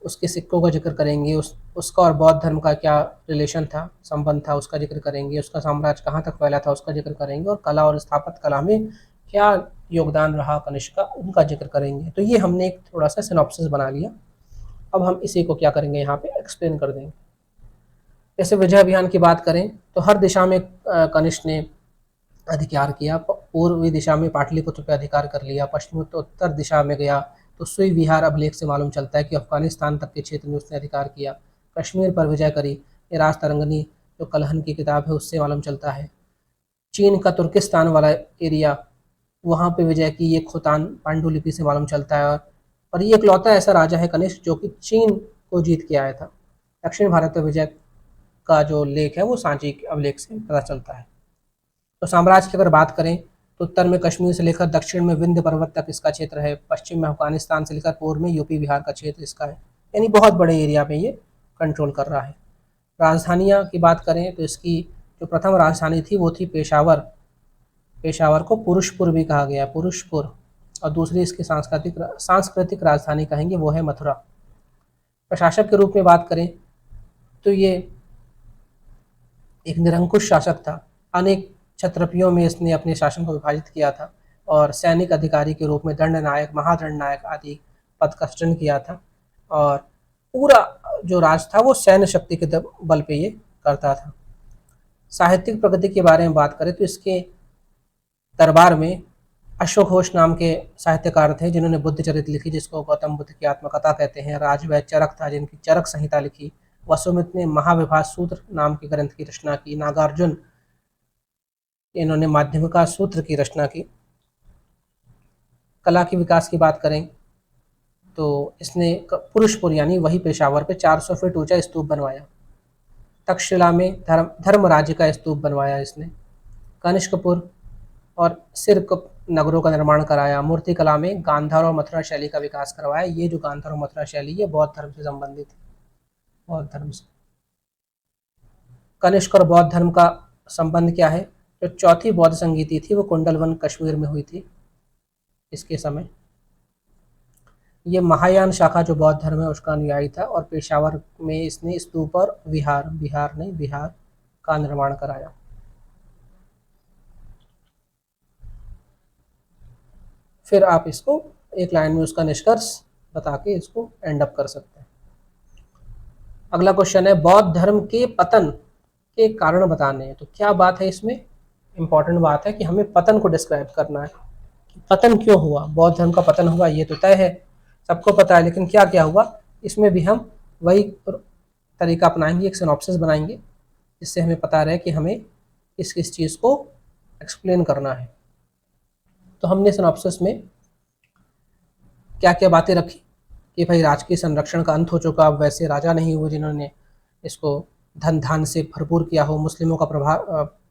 उसके सिक्कों का जिक्र करेंगे, उसका और बौद्ध धर्म का क्या रिलेशन था, संबंध था, उसका जिक्र करेंगे, उसका साम्राज्य कहाँ तक फैला था उसका जिक्र करेंगे, और कला और स्थापत्य कला में क्या योगदान रहा कनिष्क का उनका जिक्र करेंगे। तो ये हमने एक थोड़ा सा सिनॉप्सिस बना लिया। अब हम इसी को क्या करेंगे, यहाँ पे एक्सप्लेन कर देंगे। जैसे विजय अभियान की बात करें तो हर दिशा में कनिष्क ने अधिकार किया। पूर्वी दिशा में पाटलिपुत्र पर अधिकार कर लिया, पश्चिम तो उत्तर दिशा में गया तो सुई विहार अभिलेख से मालूम चलता है कि अफगानिस्तान तक के क्षेत्र में उसने अधिकार किया। कश्मीर पर विजय करी, ये राज तरंगनी जो कलहन की किताब है उससे मालूम चलता है। चीन का तुर्किस्तान वाला एरिया, वहाँ पे विजय की, ये खोतान पांडुलिपि से मालूम चलता है। और ये इकलौता ऐसा राजा है कनिष्क जो कि चीन को जीत के आया था। दक्षिण भारत में विजय का जो लेख है वो सांची के अभिलेख से पता चलता है। तो साम्राज्य की अगर बात करें तो उत्तर में कश्मीर से लेकर दक्षिण में विंध्य पर्वत तक इसका क्षेत्र है, पश्चिम में अफगानिस्तान से लेकर पूर्व में यूपी बिहार का क्षेत्र इसका है, यानी बहुत बड़े एरिया में ये कंट्रोल कर रहा है। राजधानियाँ की बात करें तो इसकी जो प्रथम राजधानी थी वो थी पेशावर, पेशावर को पुरुषपुर भी कहा गया, पुरुषपुर। और दूसरी इसकी सांस्कृतिक राजधानी कहेंगे वो है मथुरा। प्रशासक के रूप में बात करें तो ये एक निरंकुश शासक था, अनेक छत्रपियों में इसने अपने शासन को विभाजित किया था, और सैनिक अधिकारी के रूप में दंड नायक, महादंड नायक आदि पद का सृजन किया था। और पूरा जो राज था वो सैन्य शक्ति के बल पे ये करता था। साहित्यिक प्रगति के बारे में बात करें तो इसके दरबार में अशोक घोष नाम के साहित्यकार थे जिन्होंने बुद्ध चरित्र लिखी, जिसको गौतम बुद्ध की आत्मकथा कहते हैं। राजवैद चरक था जिनकी चरक संहिता लिखी। वसुमित्र ने महाविभास सूत्र नाम के ग्रंथ की रचना की। नागार्जुन, इन्होंने माध्यमिका सूत्र की रचना की। कला के विकास की बात करें तो इसने पुरुषपुर यानी वही पेशावर पे 400 फीट ऊंचा स्तूप बनवाया। तक्षशिला में धर्म राज्य का स्तूप बनवाया इसने। कनिष्कपुर और सिरकप नगरों का निर्माण कराया। मूर्ति कला में गांधार और मथुरा शैली का विकास करवाया। ये जो गांधार और मथुरा शैली ये बौद्ध धर्म से संबंधित है, बौद्ध धर्म से। कनिष्क और बौद्ध धर्म का संबंध क्या है? जो चौथी बौद्ध संगीति थी वो कुंडलवन कश्मीर में हुई थी इसके समय। ये महायान शाखा जो बौद्ध धर्म है उसका अनुयायी था, और पेशावर में इसने स्तूप और बिहार का निर्माण कराया। फिर आप इसको एक लाइन में उसका निष्कर्ष बता के इसको एंड अप कर सकते हैं। अगला क्वेश्चन है बौद्ध धर्म के पतन के कारण बताने हैं। तो क्या बात है इसमें? इंपॉर्टेंट बात है कि हमें पतन को डिस्क्राइब करना है कि पतन क्यों हुआ, बौद्ध धर्म का पतन हुआ ये तो तय है, सबको पता है, लेकिन क्या क्या हुआ इसमें भी हम वही तरीका अपनाएंगे, एक सिनॉप्सिस बनाएंगे जिससे हमें पता रहे कि हमें किस किस चीज़ को एक्सप्लेन करना है। तो हमने सिनॉप्सिस में क्या क्या बातें रखी कि भाई राजकीय संरक्षण का अंत हो चुका, अब वैसे राजा नहीं हुए जिन्होंने इसको धन धान से भरपूर किया हो। मुस्लिमों का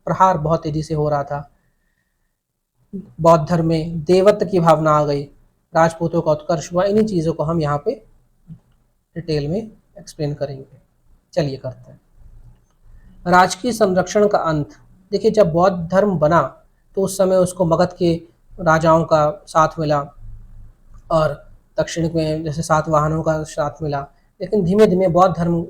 प्रहार बहुत तेजी से हो रहा था। बौद्ध धर्म में देवत्व की भावना आ गई, राजपूतों का उत्कर्ष हुआ। इन्हीं चीज़ों को हम यहाँ पे डिटेल में एक्सप्लेन करेंगे। चलिए करते हैं। राजकीय संरक्षण का अंत। देखिए जब बौद्ध धर्म बना तो उस समय उसको मगध के राजाओं का साथ मिला और दक्षिण में जैसे सातवाहनों का साथ मिला, लेकिन धीमे धीमे बौद्ध धर्म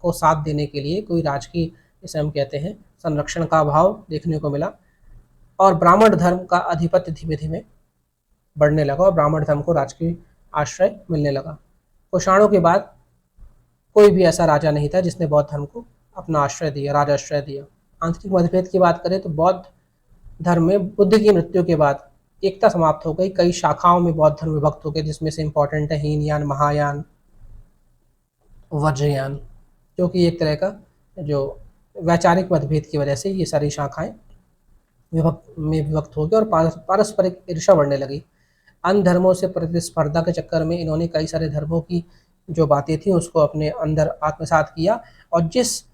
को साथ देने के लिए कोई राजकीय, जिसे हम कहते हैं संरक्षण का अभाव देखने को मिला, और ब्राह्मण धर्म का आधिपत्य धीमे धीमे बढ़ने लगा और ब्राह्मण धर्म को राजकीय आश्रय मिलने लगा। कुषाणों के बाद कोई भी ऐसा राजा नहीं था जिसने बौद्ध धर्म को अपना आश्रय दिया, राजाश्रय दिया। आंतरिक मतभेद की बात करें तो बौद्ध धर्म में बुद्ध की मृत्यु के बाद एकता समाप्त हो गई। कई शाखाओं में बौद्ध धर्म विभक्त हो गए, जिसमें से इंपॉर्टेंट है हीनयान, महायान, वज्रयान, जो कि एक तरह का जो वैचारिक मतभेद की वजह से ये सारी शाखाएं विभक्त हो गई और पारस्परिक ईर्ष्या बढ़ने लगी। अन्य धर्मों से प्रतिस्पर्धा के चक्कर में इन्होंने कई सारे धर्मों की जो बातें थी उसको अपने अंदर आत्मसात किया, और जिस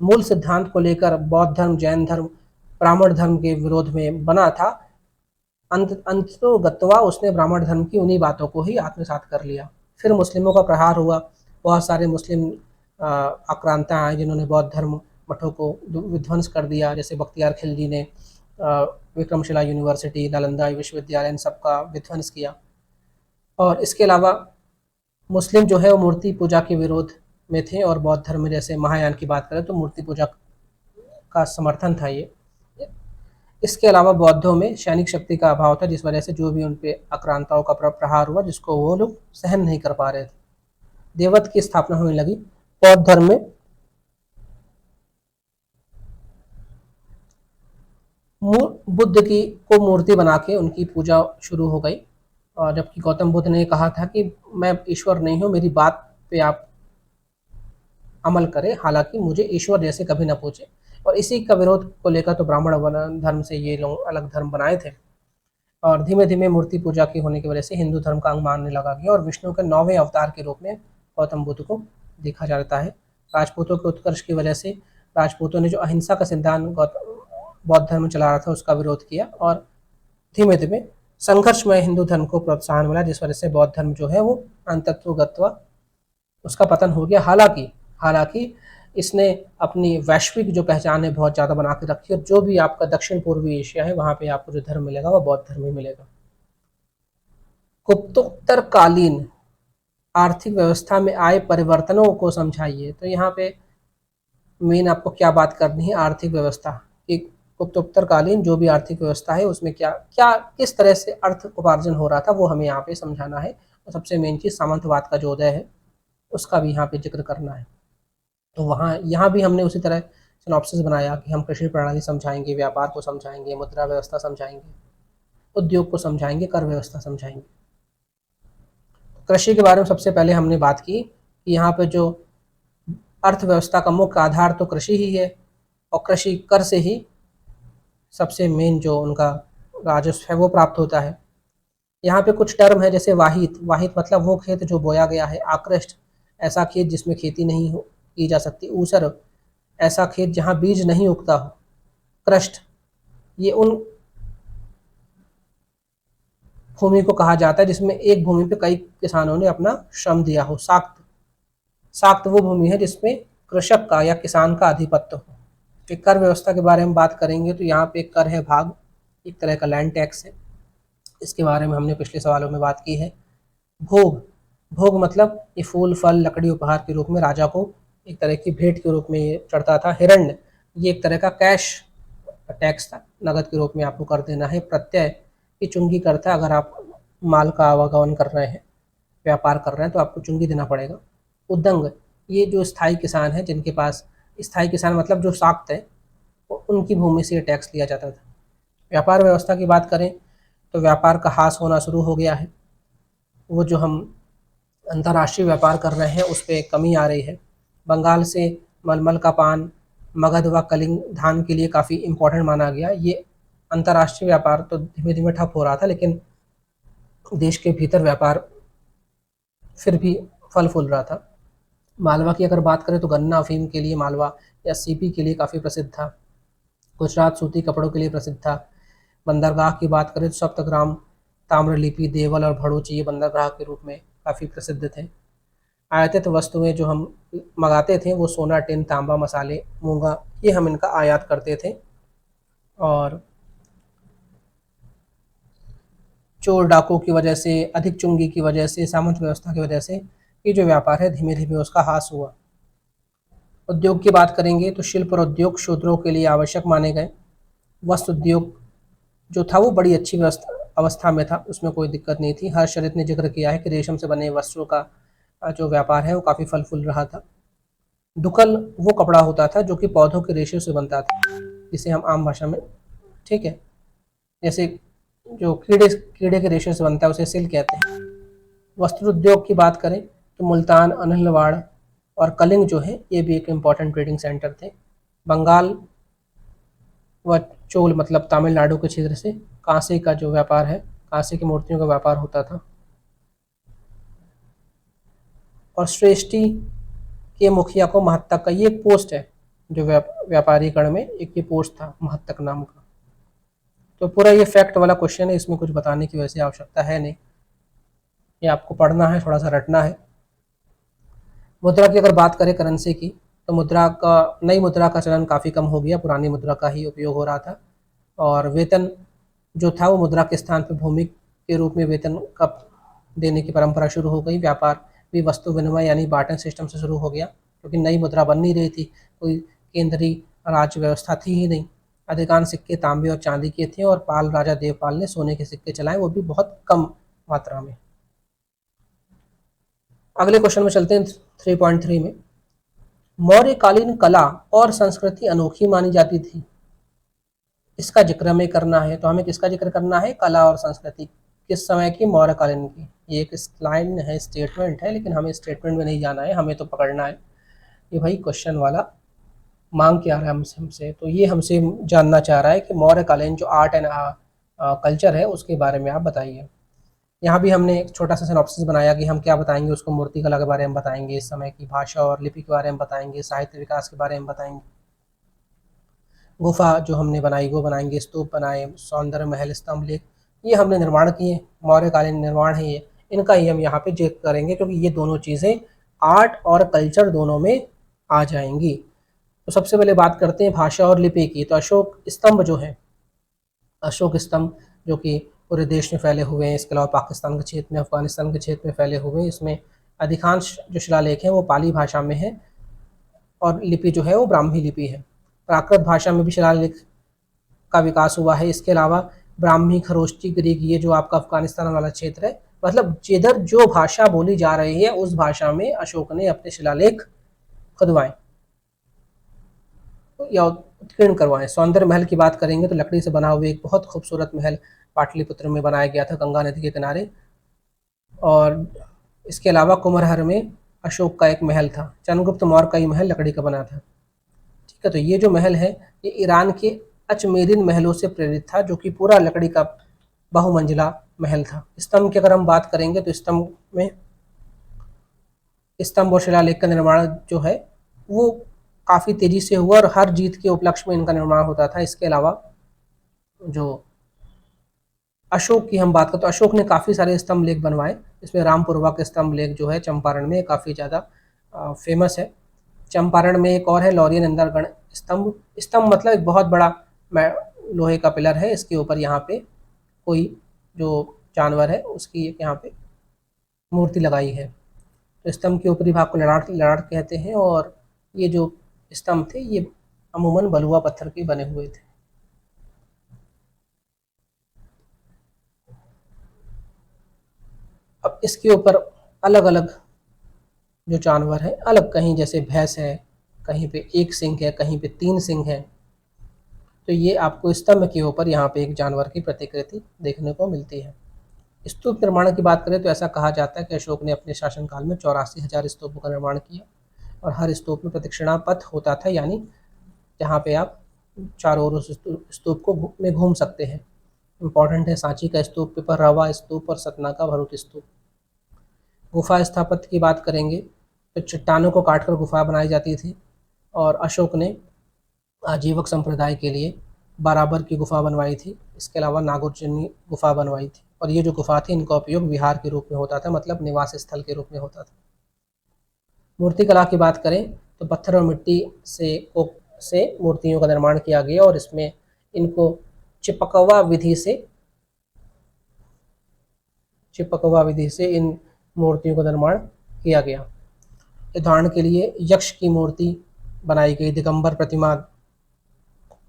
मूल सिद्धांत को लेकर बौद्ध धर्म, जैन धर्म, ब्राह्मण धर्म के विरोध में बना था, अंततोगत्वा उसने ब्राह्मण धर्म की उन्हीं बातों को ही आत्मसात कर लिया। फिर मुस्लिमों का प्रहार हुआ, बहुत सारे मुस्लिम आक्रांता आए जिन्होंने बौद्ध धर्म मठों को विध्वंस कर दिया, जैसे बख्तियार खिलजी ने विक्रमशिला यूनिवर्सिटी, नालंदा विश्वविद्यालय, इन सब का विध्वंस किया। और इसके अलावा मुस्लिम जो है वो मूर्ति पूजा के विरोध में थे, और बौद्ध धर्म में जैसे महायान की बात करें तो मूर्ति पूजा का समर्थन था ये। इसके अलावा बौद्धों में सैनिक शक्ति का अभाव था, जिस वजह से जो भी उन पे आक्रांताओं का प्रहार हुआ जिसको वो लोग सहन नहीं कर पा रहे थे। देवत की स्थापना होने लगी बौद्ध धर्म में। बुद्ध की को मूर्ति बना के उनकी पूजा शुरू हो गई, और जबकि गौतम बुद्ध ने कहा था कि मैं ईश्वर नहीं हूँ, मेरी बात पे आप अमल करें, हालांकि मुझे ईश्वर जैसे कभी ना पूछे। और इसी का विरोध को लेकर तो ब्राह्मण धर्म से ये लोग अलग धर्म बनाए थे, और धीमे धीमे मूर्ति पूजा के होने की वजह से हिंदू धर्म का अंग मानने लगा गया, और विष्णु के 9वें अवतार के रूप में गौतम बुद्ध को देखा जाता है। राजपूतों के उत्कर्ष की वजह से राजपूतों ने जो अहिंसा का सिद्धांत बौद्ध धर्म में चला रहा था उसका विरोध किया, और धीमे धीमे संघर्षमय हिंदू धर्म को प्रोत्साहन मिला, जिस वजह से बौद्ध धर्म जो है वो अंतत्वगत्वा उसका पतन हो गया। हालांकि इसने अपनी वैश्विक जो पहचान है बहुत ज़्यादा बना के रखी, और जो भी आपका दक्षिण पूर्वी एशिया है वहाँ पे आपको जो धर्म मिलेगा वो बौद्ध धर्म ही मिलेगा। गुप्तोत्तरकालीन आर्थिक व्यवस्था में आए परिवर्तनों को समझाइए। तो यहाँ पे मेन आपको क्या बात करनी है, आर्थिक व्यवस्था कि गुप्तोत्तरकालीन जो भी आर्थिक व्यवस्था है उसमें क्या क्या किस तरह से अर्थ उपार्जन हो रहा था वो हमें यहाँ पे समझाना है। और सबसे मेन चीज़ सामंतवाद का जो उदय है उसका भी यहाँ पे जिक्र करना है। तो वहाँ यहाँ भी हमने उसी तरह सिनॉप्सिस बनाया कि हम कृषि प्रणाली समझाएंगे, व्यापार को समझाएंगे, मुद्रा व्यवस्था समझाएंगे, उद्योग को समझाएंगे, कर व्यवस्था समझाएंगे। कृषि के बारे में सबसे पहले हमने बात की कि यहाँ पे जो अर्थव्यवस्था का मुख्य आधार तो कृषि ही है, और कृषि कर से ही सबसे मेन जो उनका राजस्व है वो प्राप्त होता है। यहाँ पे कुछ टर्म है जैसे वाहित मतलब वो खेत जो बोया गया है, आकृष्ट ऐसा खेत जिसमें खेती नहीं की जा सकती, ऊसर ऐसा खेत जहाँ बीज नहीं उगता हो, कृष्ट ये उन भूमि को कहा जाता है जिसमें एक भूमि पे कई किसानों ने अपना श्रम दिया हो। साक्त वो भूमि है जिसमें कृषक का या किसान का आधिपत्य हो। फिर कर व्यवस्था के बारे में बात करेंगे तो यहाँ पे कर है भाग, एक तरह का लैंड टैक्स है, इसके बारे में हमने पिछले सवालों में बात की है। भोग मतलब ये फूल फल लकड़ी उपहार के रूप में राजा को एक तरह की भेंट के रूप में ये चढ़ता था। हिरण्य ये एक तरह का कैश टैक्स था, नगद के रूप में आपको कर देना है। प्रत्यय ये चुंगी करता है, अगर आप माल का आवागमन कर रहे हैं, व्यापार कर रहे हैं तो आपको चुंगी देना पड़ेगा। उद्दंग ये जो स्थायी किसान है, जिनके पास स्थायी किसान मतलब जो साख्त है, उनकी भूमि से टैक्स लिया जाता था। व्यापार व्यवस्था की बात करें तो व्यापार का ह्रास होना शुरू हो गया है, वो जो हम अंतर्राष्ट्रीय व्यापार कर रहे हैं उस पर कमी आ रही है। बंगाल से मलमल का पान, मगध व कलिंग धान के लिए काफ़ी इम्पोर्टेंट माना गया। ये अंतर्राष्ट्रीय व्यापार तो धीमे धीमे ठप हो रहा था, लेकिन देश के भीतर व्यापार फिर भी फल फूल रहा था। मालवा की अगर बात करें तो गन्ना अफीम के लिए मालवा या सीपी के लिए काफ़ी प्रसिद्ध था। गुजरात सूती कपड़ों के लिए प्रसिद्ध था। बंदरगाह की बात करें तो सप्तग्राम, ताम्रलिपि, देवल और भड़ोची ये बंदरगाह के रूप में काफ़ी प्रसिद्ध थे। आयातित वस्तुएं जो हम मंगाते थे वो सोना, टिन, तांबा, मसाले, मूंगा ये हम इनका आयात करते थे। और चोर डाकों की वजह से, अधिक चुंगी की वजह से, सामंत व्यवस्था की वजह से ये जो व्यापार है धीमे धीमे उसका ह्रास हुआ। उद्योग की बात करेंगे तो शिल्प और उद्योग शूद्रों के लिए आवश्यक माने गए। वस्त्र उद्योग जो था वो बड़ी अच्छी अवस्था में था, उसमें कोई दिक्कत नहीं थी। हर्षचरित ने जिक्र किया है कि रेशम से बने वस्त्रों का जो व्यापार है वो काफ़ी फल फूल रहा था। डुकल वो कपड़ा होता था जो कि पौधों के रेशे से बनता था, जिसे हम आम भाषा में, ठीक है, जैसे जो कीड़े के रेशे से बनता है उसे सिल्क कहते हैं। वस्त्र उद्योग की बात करें तो मुल्तान, अनहलवाड़ और कलिंग जो है ये भी एक इम्पॉर्टेंट ट्रेडिंग सेंटर थे। बंगाल व चोल मतलब तमिलनाडु के क्षेत्र से कांसे का जो व्यापार है, कांसे की मूर्तियों का व्यापार होता था। और श्रेष्ठी के मुखिया को महत्तक का ये एक पोस्ट है जो व्यापारी गण में एक ये पोस्ट था महत्तक नाम का। तो पूरा ये फैक्ट वाला क्वेश्चन है, इसमें कुछ बताने की वैसे आवश्यकता है नहीं, ये आपको पढ़ना है, थोड़ा सा रटना है। मुद्रा की अगर बात करें करेंसी की तो नई मुद्रा का चलन काफ़ी कम हो गया, पुरानी मुद्रा का ही उपयोग हो रहा था। और वेतन जो था वो मुद्रा के स्थान पर भूमि के रूप में वेतन का देने की परंपरा शुरू हो गई। व्यापार भी वस्तु विनिमय यानी बार्टर सिस्टम से शुरू हो गया, क्योंकि नई मुद्रा बन नहीं रही थी, कोई केंद्रीय राज्य व्यवस्था थी ही नहीं। अधिकांश सिक्के तांबे और चांदी के थे और पाल राजा देवपाल ने सोने के सिक्के चलाए, वो भी बहुत कम मात्रा में। अगले क्वेश्चन में चलते हैं 3.3 में। मौर्यकालीन कला और संस्कृति अनोखी मानी जाती थी, इसका जिक्र हमें करना है। तो हमें किसका जिक्र करना है? कला और संस्कृति। किस समय की? मौर्यकालीन की। ये एक लाइन है, स्टेटमेंट है, लेकिन हमें स्टेटमेंट में नहीं जाना है, हमें तो पकड़ना है। ये भाई क्वेश्चन वाला मांग क्या रहा है हमसे, तो ये हमसे जानना चाह रहा है कि मौर्यकालीन जो आर्ट एंड कल्चर है उसके बारे में आप बताइए। यहाँ भी हमने एक छोटा सा सिनॉप्सिस बनाया कि हम क्या बताएंगे उसको। मूर्ति कला के बारे में बताएंगे, इस समय की भाषा और लिपि के बारे में बताएंगे, साहित्य विकास के बारे में बताएंगे, गुफा जो हमने बनाई वो बनाएंगे, स्तूप बनाए, सौंदर्य महल, स्तंभ, लेख, ये हमने निर्माण किए, मौर्यकालीन निर्माण है ये, इनका ही हम यहाँ पे जिक्र करेंगे, क्योंकि ये दोनों चीज़ें आर्ट और कल्चर दोनों में आ जाएंगी। तो सबसे पहले बात करते हैं भाषा और लिपि की। तो अशोक स्तंभ जो है, अशोक स्तंभ जो कि पूरे देश में फैले हुए हैं, इसके अलावा पाकिस्तान के क्षेत्र में, अफगानिस्तान के क्षेत्र में फैले हुए हैं, इसमें अधिकांश जो शिलालेख हैं वो पाली भाषा में है और लिपि जो है वो ब्राह्मी लिपि है। प्राकृत भाषा में भी शिलालेख का विकास हुआ है। इसके अलावा ब्राह्मी, खरोष्टी, ग्रीक, ये जो आपका अफगानिस्तान वाला क्षेत्र है, मतलब जिधर जो भाषा बोली जा रही है उस भाषा में अशोक ने अपने शिलालेख खुदवाए या उत्कीर्ण करवाएं। सौंदर्य महल की बात करेंगे तो लकड़ी से बना हुआ एक बहुत खूबसूरत महल पाटलिपुत्र में बनाया गया था, गंगा नदी के किनारे। और इसके अलावा कुम्हरहर में अशोक का एक महल था। चंद्रगुप्त मौर्य का ये महल लकड़ी का बना था। ठीक है, तो ये जो महल है ये ईरान के अचमेरिन महलों से प्रेरित था, जो कि पूरा लकड़ी का बहुमंजिला महल था। स्तंभ की अगर हम बात करेंगे तो स्तंभ में, स्तंभ और शिलालेख का निर्माण जो है वो काफ़ी तेज़ी से हुआ और हर जीत के उपलक्ष्य में इनका निर्माण होता था। इसके अलावा जो अशोक की हम बात करें तो अशोक ने काफ़ी सारे स्तंभ लेख बनवाए। इसमें रामपुरवा के स्तंभ लेख जो है चंपारण में काफ़ी ज़्यादा फेमस है। चंपारण में एक और है लौरिय नंदनगढ़ स्तंभ। स्तंभ मतलब एक बहुत बड़ा लोहे का पिलर है, इसके ऊपर यहाँ पे कोई जो जानवर है उसकी यहाँ पे मूर्ति लगाई है। तो स्तंभ के ऊपरी भाग को ललाट ललाट कहते हैं और ये जो स्तंभ थे ये अमूमन बलुआ पत्थर के बने हुए थे। अब इसके ऊपर अलग अलग जो जानवर है, अलग, कहीं जैसे भैंस है, कहीं पे एक सिंह है, कहीं पे 3 सिंह है। तो ये आपको स्तंभ के ऊपर यहाँ पे एक जानवर की प्रतिकृति देखने को मिलती है। स्तूप निर्माण की बात करें तो ऐसा कहा जाता है कि अशोक ने अपने शासनकाल में 84,000 स्तूपों का निर्माण किया और हर स्तूप में प्रदक्षिणा पथ होता था, यानी जहाँ पे आप चारों ओर उस स्तूप को में घूम सकते हैं। इम्पॉर्टेंट है सांची का स्तूप, पिपरहवा स्तूप और सतना का भरूच स्तूप। गुफा स्थापत्य की बात करेंगे तो चट्टानों को काटकर गुफा बनाई जाती थी और अशोक ने आजीवक संप्रदाय के लिए बराबर की गुफा बनवाई थी। इसके अलावा नागरजनी गुफा बनवाई थी और ये जो गुफा थी इनका उपयोग विहार के रूप में होता था, मतलब निवास स्थल के रूप में होता था। मूर्ति कला की बात करें तो पत्थर और मिट्टी से मूर्तियों का निर्माण किया गया और इसमें इनको चिपकवा विधि से इन मूर्तियों का निर्माण किया गया। उदाहरण के लिए यक्ष की मूर्ति बनाई गई, दिगंबर प्रतिमा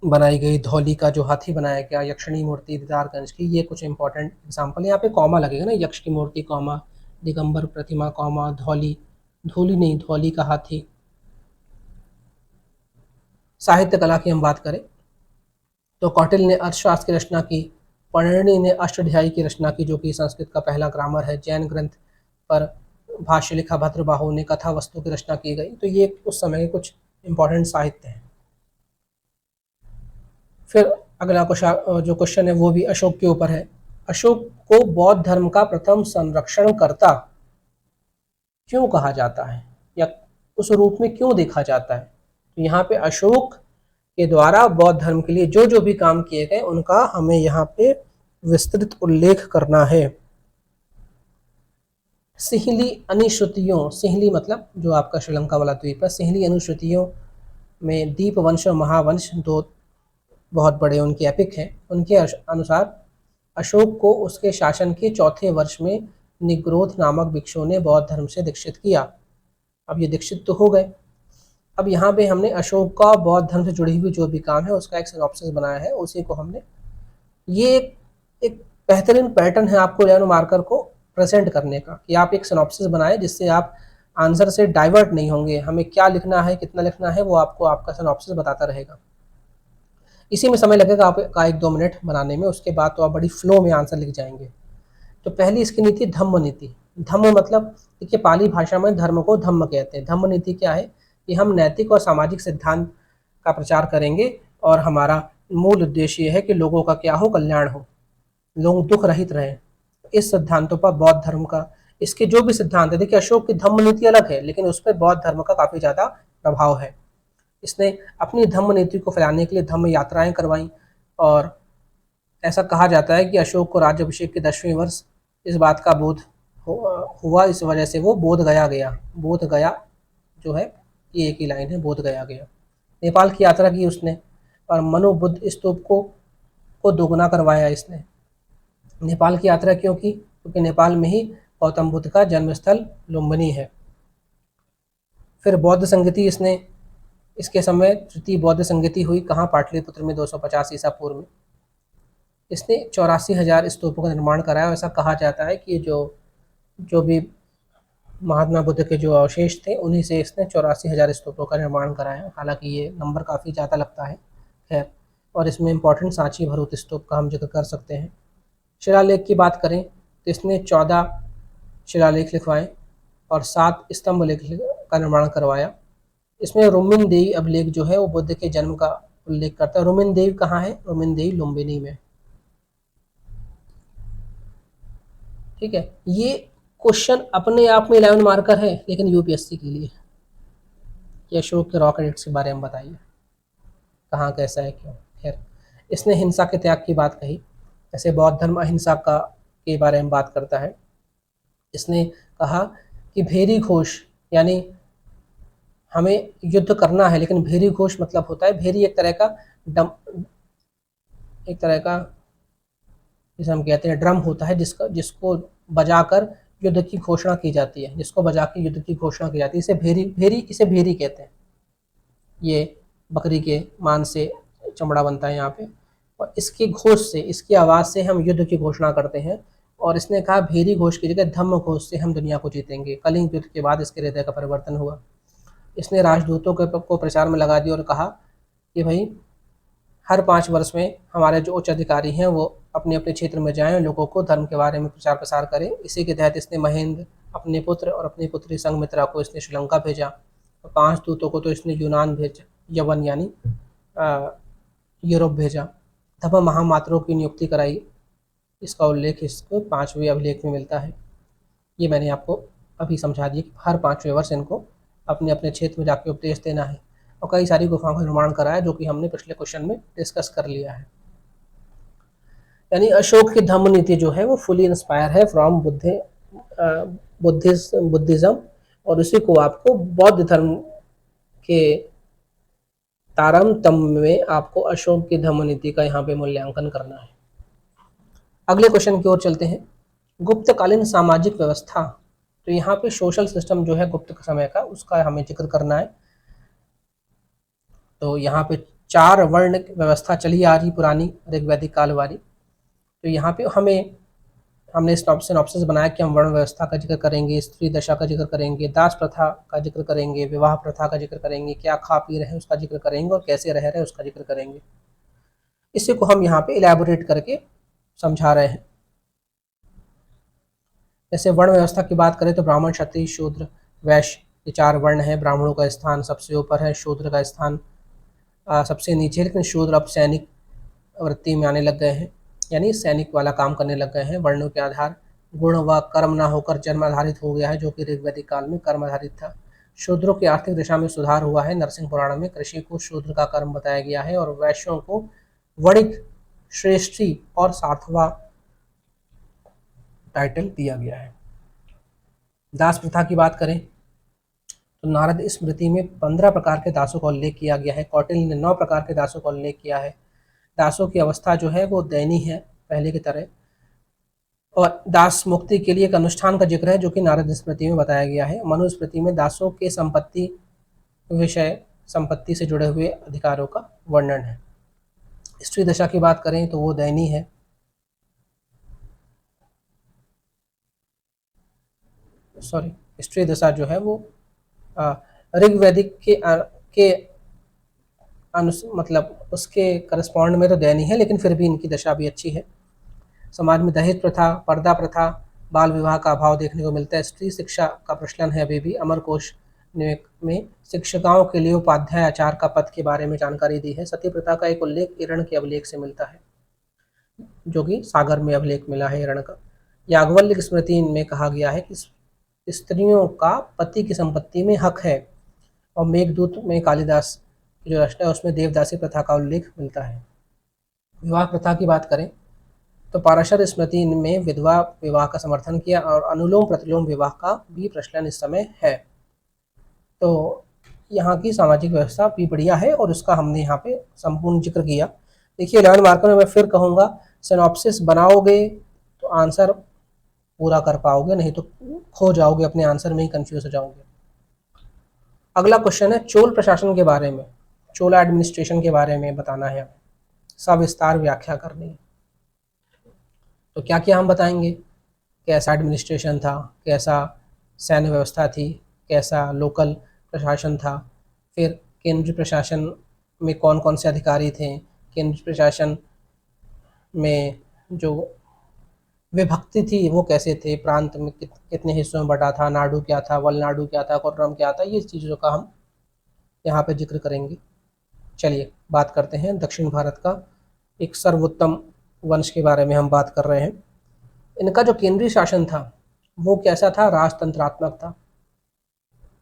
बनाई गई, धौली का जो हाथी बनाया गया, यक्षिणी मूर्ति दीदारगंज की, ये कुछ इंपॉर्टेंट एग्जाम्पल। यहाँ पे कॉमा लगेगा ना, यक्ष की मूर्ति कॉमा, दिगंबर प्रतिमा कॉमा, धौली, धूली नहीं धौली का हाथी। साहित्य कला की हम बात करें तो कौटिल्य ने अर्थशास्त्र की रचना की, पणिनि ने अष्टाध्यायी की रचना की जो कि संस्कृत का पहला ग्रामर है, जैन ग्रंथ पर भाष्य लिखा भद्रबाहु ने, कथा वस्तु की रचना की गई। तो ये उस समय के कुछ इंपॉर्टेंट साहित्य हैं। फिर अगला जो क्वेश्चन है वो भी अशोक के ऊपर है। अशोक को बौद्ध धर्म का प्रथम संरक्षणकर्ता क्यों कहा जाता है या उस रूप में क्यों देखा जाता है? तो यहाँ पे अशोक के द्वारा बौद्ध धर्म के लिए जो जो भी काम किए गए उनका हमें यहाँ पे विस्तृत उल्लेख करना है। सिहली अनुश्रुतियों, सिहली मतलब जो आपका श्रीलंका वाला द्वीप है, सिहली अनुश्रुतियों में दीपवंश और महावंश दो बहुत बड़े उनके एपिक हैं। उनके अनुसार अशोक को उसके शासन के चौथे वर्ष में निग्रोध नामक भिक्षु ने बौद्ध धर्म से दीक्षित किया। अब ये दीक्षित तो हो गए। अब यहाँ पे हमने अशोक का बौद्ध धर्म से जुड़ी हुई जो भी काम है उसका एक सिनॉप्सिस बनाया है, उसी को हमने, ये एक बेहतरीन पैटर्न है आपको लेवन मार्कर को प्रेजेंट करने का, कि आप एक सिनॉप्सिस बनाए जिससे आप आंसर से डाइवर्ट नहीं होंगे। हमें क्या लिखना है, कितना लिखना है, वो आपको आपका सिनॉप्सिस बताता रहेगा। इसी में समय लगेगा आपका 1-2 मिनट बनाने में, उसके बाद तो आप बड़ी फ्लो में आंसर लिख जाएंगे। तो पहली इसकी नीति धम्म नीति। धम्म मतलब, देखिए पाली भाषा में धर्म को धम्म कहते हैं। धम्म नीति क्या है कि हम नैतिक और सामाजिक सिद्धांत का प्रचार करेंगे और हमारा मूल उद्देश्य ये है कि लोगों का क्या हो, कल्याण हो, लोग दुख रहित रहें। इस सिद्धांतों पर बौद्ध धर्म का, इसके जो भी सिद्धांत है, देखिए अशोक की धम्म नीति अलग है लेकिन उस पर बौद्ध धर्म का काफ़ी ज़्यादा प्रभाव है। इसने अपनी धम्म नीति को फैलाने के लिए धम्म यात्राएं करवाई, और ऐसा कहा जाता है कि अशोक को राज्याभिषेक के 10वें वर्ष इस बात का बोध हुआ, इस वजह से वो बोध गया गया। बोध गया जो है ये एक ही लाइन है, बोध गया गया। नेपाल की यात्रा की उसने, और मनु बुद्ध स्तूप को दोगुना करवाया इसने। नेपाल की यात्रा क्यों की? क्योंकि नेपाल में ही गौतम बुद्ध का जन्मस्थल लुम्बिनी है। फिर बौद्ध संगति इसने, इसके समय तृतीय बौद्ध संगति हुई कहाँ? पाटलिपुत्र में 250 ईसा पूर्व में। इसने 84,000 स्तूपों का निर्माण कराया। ऐसा कहा जाता है कि जो भी महात्मा बुद्ध के जो अवशेष थे उन्हीं से इसने 84,000 स्तूपों का निर्माण कराया। हालांकि ये नंबर काफ़ी ज़्यादा लगता है, खैर। और इसमें इम्पॉर्टेंट सांची भरूच स्तूप का हम जिक्र कर सकते हैं। शिलालेख की बात करें तो इसने 14 शिलालेख लिखवाए और 7 स्तंभ लेख का निर्माण करवाया। इसमें रुमिन देवी अभिलेख जो है वो बुद्ध के जन्म का उल्लेख करता है। रुमिन देवी कहाँ है? रुमिन देवी लुम्बिनी में, ठीक है। ये क्वेश्चन अपने आप में 11 मार्कर है, लेकिन यूपीएससी के लिए कि अशोक के रॉक एडिक्ट्स के बारे में बताइए, कहाँ कैसा है, क्यों। खैर, इसने हिंसा के त्याग की बात कही, जैसे बौद्ध धर्म अहिंसा का के बारे में बात करता है। इसने कहा कि भेरी घोष, यानी हमें युद्ध करना है, लेकिन भेरी घोष मतलब होता है, भेरी एक तरह का जिसे हम कहते हैं ड्रम होता है, जिसको बजाकर युद्ध की घोषणा की जाती है, जिसको बजा के युद्ध की घोषणा की जाती है। इसे भेरी कहते हैं। ये बकरी के मान से चमड़ा बनता है यहाँ पे, और इसके घोष से, इसकी आवाज़ से हम युद्ध की घोषणा करते हैं। और इसने कहा भेरी घोष की जगह धम्म घोष से हम दुनिया को जीतेंगे। कलिंग युद्ध के बाद इसके हृदय का परिवर्तन हुआ। इसने राजदूतों को प्रचार में लगा दिया और कहा कि भाई हर 5 वर्ष में हमारे जो उच्च अधिकारी हैं वो अपने अपने क्षेत्र में जाएं, लोगों को धर्म के बारे में प्रचार प्रसार करें। इसी के तहत इसने महेंद्र, अपने पुत्र और अपनी पुत्री संघमित्रा को इसने श्रीलंका भेजा, और 5 दूतों को तो इसने यूनान भेजा, यवन यानी यूरोप भेजा। धम्म महामात्रों की नियुक्ति कराई। इसका उल्लेख इसको 5वें अभिलेख में मिलता है। ये मैंने आपको अभी समझा दिया कि हर 5वें वर्ष इनको अपने अपने क्षेत्र में जाके उपदेश देना है। और कई सारी गुफाओं का निर्माण कराया, जो कि हमने पिछले क्वेश्चन में डिस्कस कर लिया है। यानी अशोक की धम्म नीति जो है वो फुली इंस्पायर है फ्रॉम बुद्धिज्म, और उसी को आपको बौद्ध धर्म के तारतम्य में आपको अशोक की धम्म नीति का यहाँ पे मूल्यांकन करना है। अगले क्वेश्चन की ओर चलते हैं। गुप्तकालीन सामाजिक व्यवस्था। तो यहाँ पे सोशल सिस्टम जो है गुप्त समय का, उसका हमें जिक्र करना है। तो यहाँ पे 4 वर्ण व्यवस्था चली आ रही पुरानी ऋग्वैदिक काल वाली। तो यहाँ पे हमने सिनॉप्सिस बनाया कि हम वर्ण व्यवस्था का जिक्र करेंगे, स्त्री दशा का जिक्र करेंगे, दास प्रथा का जिक्र करेंगे, विवाह प्रथा का जिक्र करेंगे, क्या खा पी रहे हैं उसका जिक्र करेंगे, और कैसे रह रहे हैं उसका जिक्र करेंगे। इसी को हम यहाँ पे इलेबोरेट करके समझा रहे हैं। जैसे वर्ण व्यवस्था की बात करें तो ब्राह्मण, क्षत्रिय, शूद्र, वैश्य, ये 4 वर्ण हैं। ब्राह्मणों का स्थान सबसे ऊपर है, शूद्र का स्थान सबसे नीचे, लेकिन शूद्र अब सैनिक वृत्ति में आने लग गए हैं, यानी सैनिक वाला काम करने लग गए हैं। वर्णों के आधार गुण व कर्म ना होकर जन्म आधारित हो गया है, जो कि ऋग्वैदिक काल में कर्म आधारित था। शूद्रों की आर्थिक दिशा में सुधार हुआ है। नरसिंह पुराण में कृषि को शूद्र का कर्म बताया गया है, और वैश्यों को वणिक, श्रेष्ठी और सातवा टाइटल दिया गया है। दास प्रथा की बात करें तो नारद स्मृति में 15 प्रकार के दासों का उल्लेख किया गया है। कौटिल्य ने 9 प्रकार के दासों का उल्लेख किया है। दासों की अवस्था जो है वो दयनीय है पहले की तरह। और दास मुक्ति के लिए एक अनुष्ठान का जिक्र है जो कि नारद स्मृति में बताया गया है। मनुस्मृति में दासों के संपत्ति विषय संपत्ति से जुड़े हुए अधिकारों का वर्णन है। स्त्री दशा की बात करें तो वो दयनीय है। सॉरी, स्त्री दशा जो है वो ऋग्वैदिक के मतलब उसके करस्पॉन्ड में तो दयनीय है, लेकिन फिर भी इनकी दशा भी अच्छी है। समाज में दहेज प्रथा, पर्दा प्रथा, बाल विवाह का अभाव देखने को मिलता है। स्त्री शिक्षा का प्रचलन है अभी भी। अमरकोश में शिक्षिकाओं के लिए उपाध्याय आचार का पद के बारे में जानकारी दी है। सती प्रथा का एक उल्लेख हिरण के अभिलेख से मिलता है, जो कि सागर में अभिलेख मिला है हिरण का। याज्ञवल्क्य स्मृति में कहा गया है कि स्त्रियों का पति की संपत्ति में हक है। और मेघदूत में कालिदास की जो रचना है उसमें देवदासी प्रथा का उल्लेख मिलता है। विवाह प्रथा की बात करें तो पाराशर स्मृति में विधवा विवाह का समर्थन किया और अनुलोम प्रतिलोम विवाह का भी प्रचलन इस समय है। तो यहाँ की सामाजिक व्यवस्था भी बढ़िया है और उसका हमने यहाँ पे संपूर्ण जिक्र किया। देखिए 11 मार्कर में मैं फिर कहूँगा, सिनॉप्सिस बनाओगे तो आंसर पूरा कर पाओगे, नहीं तो खो जाओगे, अपने आंसर में ही कंफ्यूज हो जाओगे। अगला क्वेश्चन है चोल प्रशासन के बारे में, चोला एडमिनिस्ट्रेशन के बारे में बताना है, सविस्तार व्याख्या करनी है। तो क्या क्या हम बताएंगे, कैसा एडमिनिस्ट्रेशन था, कैसा सैन्य व्यवस्था थी, कैसा लोकल प्रशासन था, फिर केंद्रीय प्रशासन में कौन कौन से अधिकारी थे, केंद्रीय प्रशासन में जो विभक्ति थी वो कैसे थे, प्रांत में कितने हिस्सों में बटा था, नाडु क्या था, वलनाडु क्या था, कोर्रम क्या था, ये चीज़ों का हम यहाँ पे जिक्र करेंगे। चलिए बात करते हैं दक्षिण भारत का एक सर्वोत्तम वंश के बारे में हम बात कर रहे हैं। इनका जो केंद्रीय शासन था वो कैसा था, राजतंत्रात्मक था।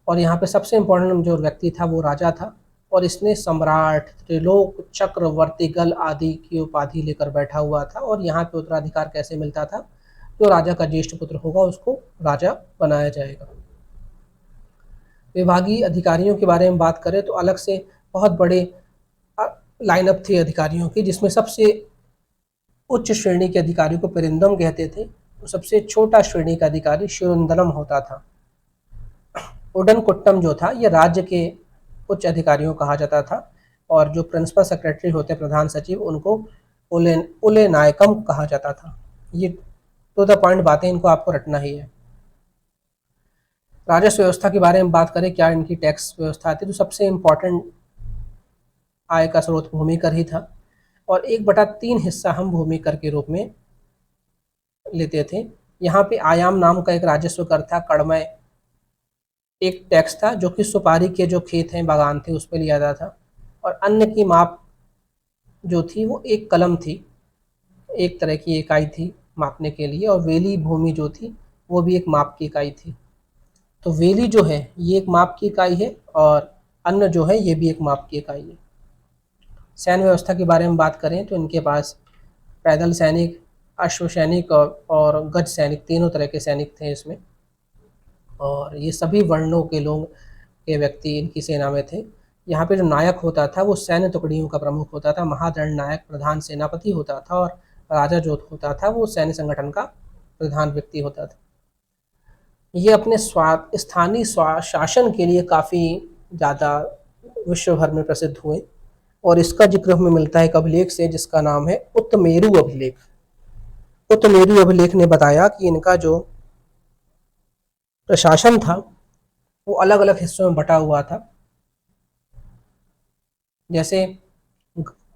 और यहाँ पे सबसे इम्पोर्टेंट जो व्यक्ति था वो राजा था, और इसने सम्राट, त्रिलोक चक्रवर्ती गल आदि की उपाधि लेकर बैठा हुआ था। और यहाँ पे उत्तराधिकार कैसे मिलता था, जो राजा का ज्येष्ठ पुत्र होगा उसको राजा बनाया जाएगा। विभागीय अधिकारियों के बारे में बात करें तो अलग से बहुत बड़े लाइनअप थी अधिकारियों की, जिसमें सबसे उच्च श्रेणी के अधिकारी को पेरिंदम कहते थे, तो सबसे छोटा श्रेणी का अधिकारी शिरोंदलम होता था। उडन कुट्टम जो था ये राज्य के उच्च अधिकारियों कहा जाता था, और जो प्रिंसिपल सेक्रेटरी होते प्रधान सचिव उनको उले नायकम कहा जाता था। ये टू द पॉइंट बातें, इनको आपको रटना ही है। राजस्व व्यवस्था के बारे में बात करें, क्या इनकी टैक्स व्यवस्था थी, तो सबसे इम्पोर्टेंट आय का स्रोत भूमि कर ही था, और 1/3 हिस्सा हम भूमि कर के रूप में लेते थे। यहाँ पे आयाम नाम का एक राजस्व कर था, कड़मय एक टैक्स था जो कि सुपारी के जो खेत हैं, बागान थे, उस पर लिया जाता था। और अन्न की माप जो थी वो एक कलम थी, एक तरह की इकाई थी मापने के लिए। और वेली भूमि जो थी वो भी एक माप की इकाई थी। तो वेली जो है ये एक माप की इकाई है, और अन्न जो है ये भी एक माप की इकाई है। सैन्य व्यवस्था के बारे में बात करें तो इनके पास पैदल सैनिक, अश्व सैनिक और गज सैनिक, तीनों तरह के सैनिक थे इसमें। और ये सभी वर्णों के लोग के व्यक्ति इनकी सेना में थे। यहाँ पे जो नायक होता था वो सैन्य टुकड़ियों का प्रमुख होता था, महादंड नायक प्रधान सेनापति होता था, और राजा जो होता था वो सैन्य संगठन का प्रधान व्यक्ति होता था। ये अपने स्थानीय शासन के लिए काफ़ी ज़्यादा विश्व भर में प्रसिद्ध हुए, और इसका जिक्र हमें मिलता है एक अभिलेख से जिसका नाम है उत्तमेरु अभिलेख। उत्तमेरु अभिलेख ने बताया कि इनका जो प्रशासन था वो अलग अलग हिस्सों में बटा हुआ था। जैसे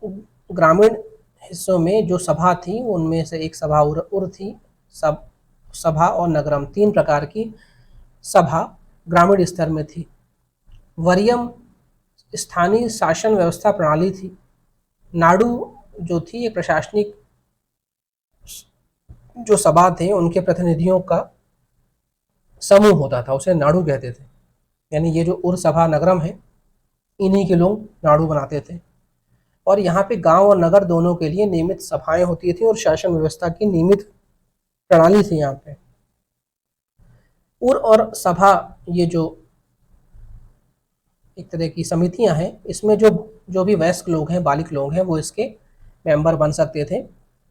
ग्रामीण हिस्सों में जो सभा थी उनमें से एक सभा उर थी, सभा और नगरम, 3 प्रकार की सभा ग्रामीण स्तर में थी। वरीयम स्थानीय शासन व्यवस्था प्रणाली थी। नाडु जो थी एक प्रशासनिक जो सभा थे उनके प्रतिनिधियों का समूह होता था, उसे नाडु कहते थे। यानी ये जो उर सभा नगरम है इन्हीं के लोग नाडु बनाते थे। और यहाँ पे गांव और नगर दोनों के लिए नियमित सभाएं होती थी और शासन व्यवस्था की नियमित प्रणाली थी। यहाँ पे उर और सभा ये जो एक तरह की समितियां हैं, इसमें जो भी वयस्क लोग हैं, बालिक लोग हैं, वो इसके मेंबर बन सकते थे।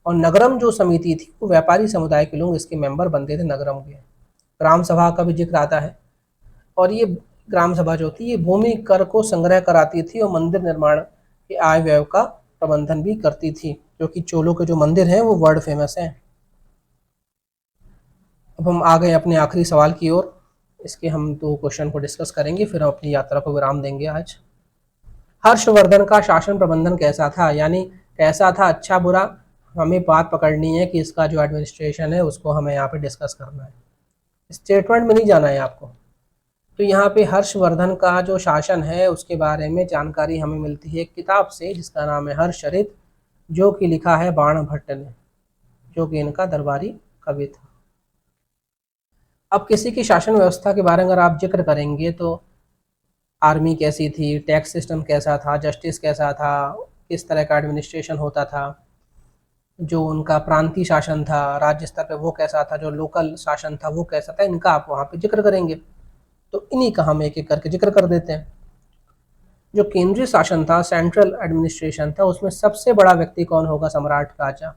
और नगरम जो समिति थी वो व्यापारी समुदाय के लोग इसके मेंबर बनते थे नगरम के। ग्राम सभा का भी जिक्र आता है, और ये ग्राम सभा जो थी ये भूमि कर को संग्रह कराती थी और मंदिर निर्माण के आय व्यय का प्रबंधन भी करती थी, जो कि चोलों के जो मंदिर हैं वो वर्ल्ड फेमस हैं। अब हम आ गए अपने आखिरी सवाल की ओर। इसके हम 2 क्वेश्चन को डिस्कस करेंगे, फिर हम अपनी यात्रा को विराम देंगे आज। हर्षवर्धन का शासन प्रबंधन कैसा था, यानी कैसा था, अच्छा बुरा, हमें बात पकड़नी है कि इसका जो एडमिनिस्ट्रेशन है उसको हमें यहाँ पे डिस्कस करना है, स्टेटमेंट में नहीं जाना है आपको। तो यहाँ पे हर्षवर्धन का जो शासन है उसके बारे में जानकारी हमें मिलती है एक किताब से जिसका नाम है हर्षचरित, जो कि लिखा है बाणभट्ट ने, जो कि इनका दरबारी कवि था। अब किसी की शासन व्यवस्था के बारे में अगर आप जिक्र करेंगे तो आर्मी कैसी थी, टैक्स सिस्टम कैसा था, जस्टिस कैसा था, किस तरह का एडमिनिस्ट्रेशन होता था, जो उनका प्रांतीय शासन था राज्य स्तर पे वो कैसा था, जो लोकल शासन था वो कैसा था, इनका आप वहाँ पे जिक्र करेंगे। तो इन्हीं का हम एक एक करके जिक्र कर देते हैं। जो केंद्रीय शासन था, सेंट्रल एडमिनिस्ट्रेशन था, उसमें सबसे बड़ा व्यक्ति कौन होगा, सम्राट राजा।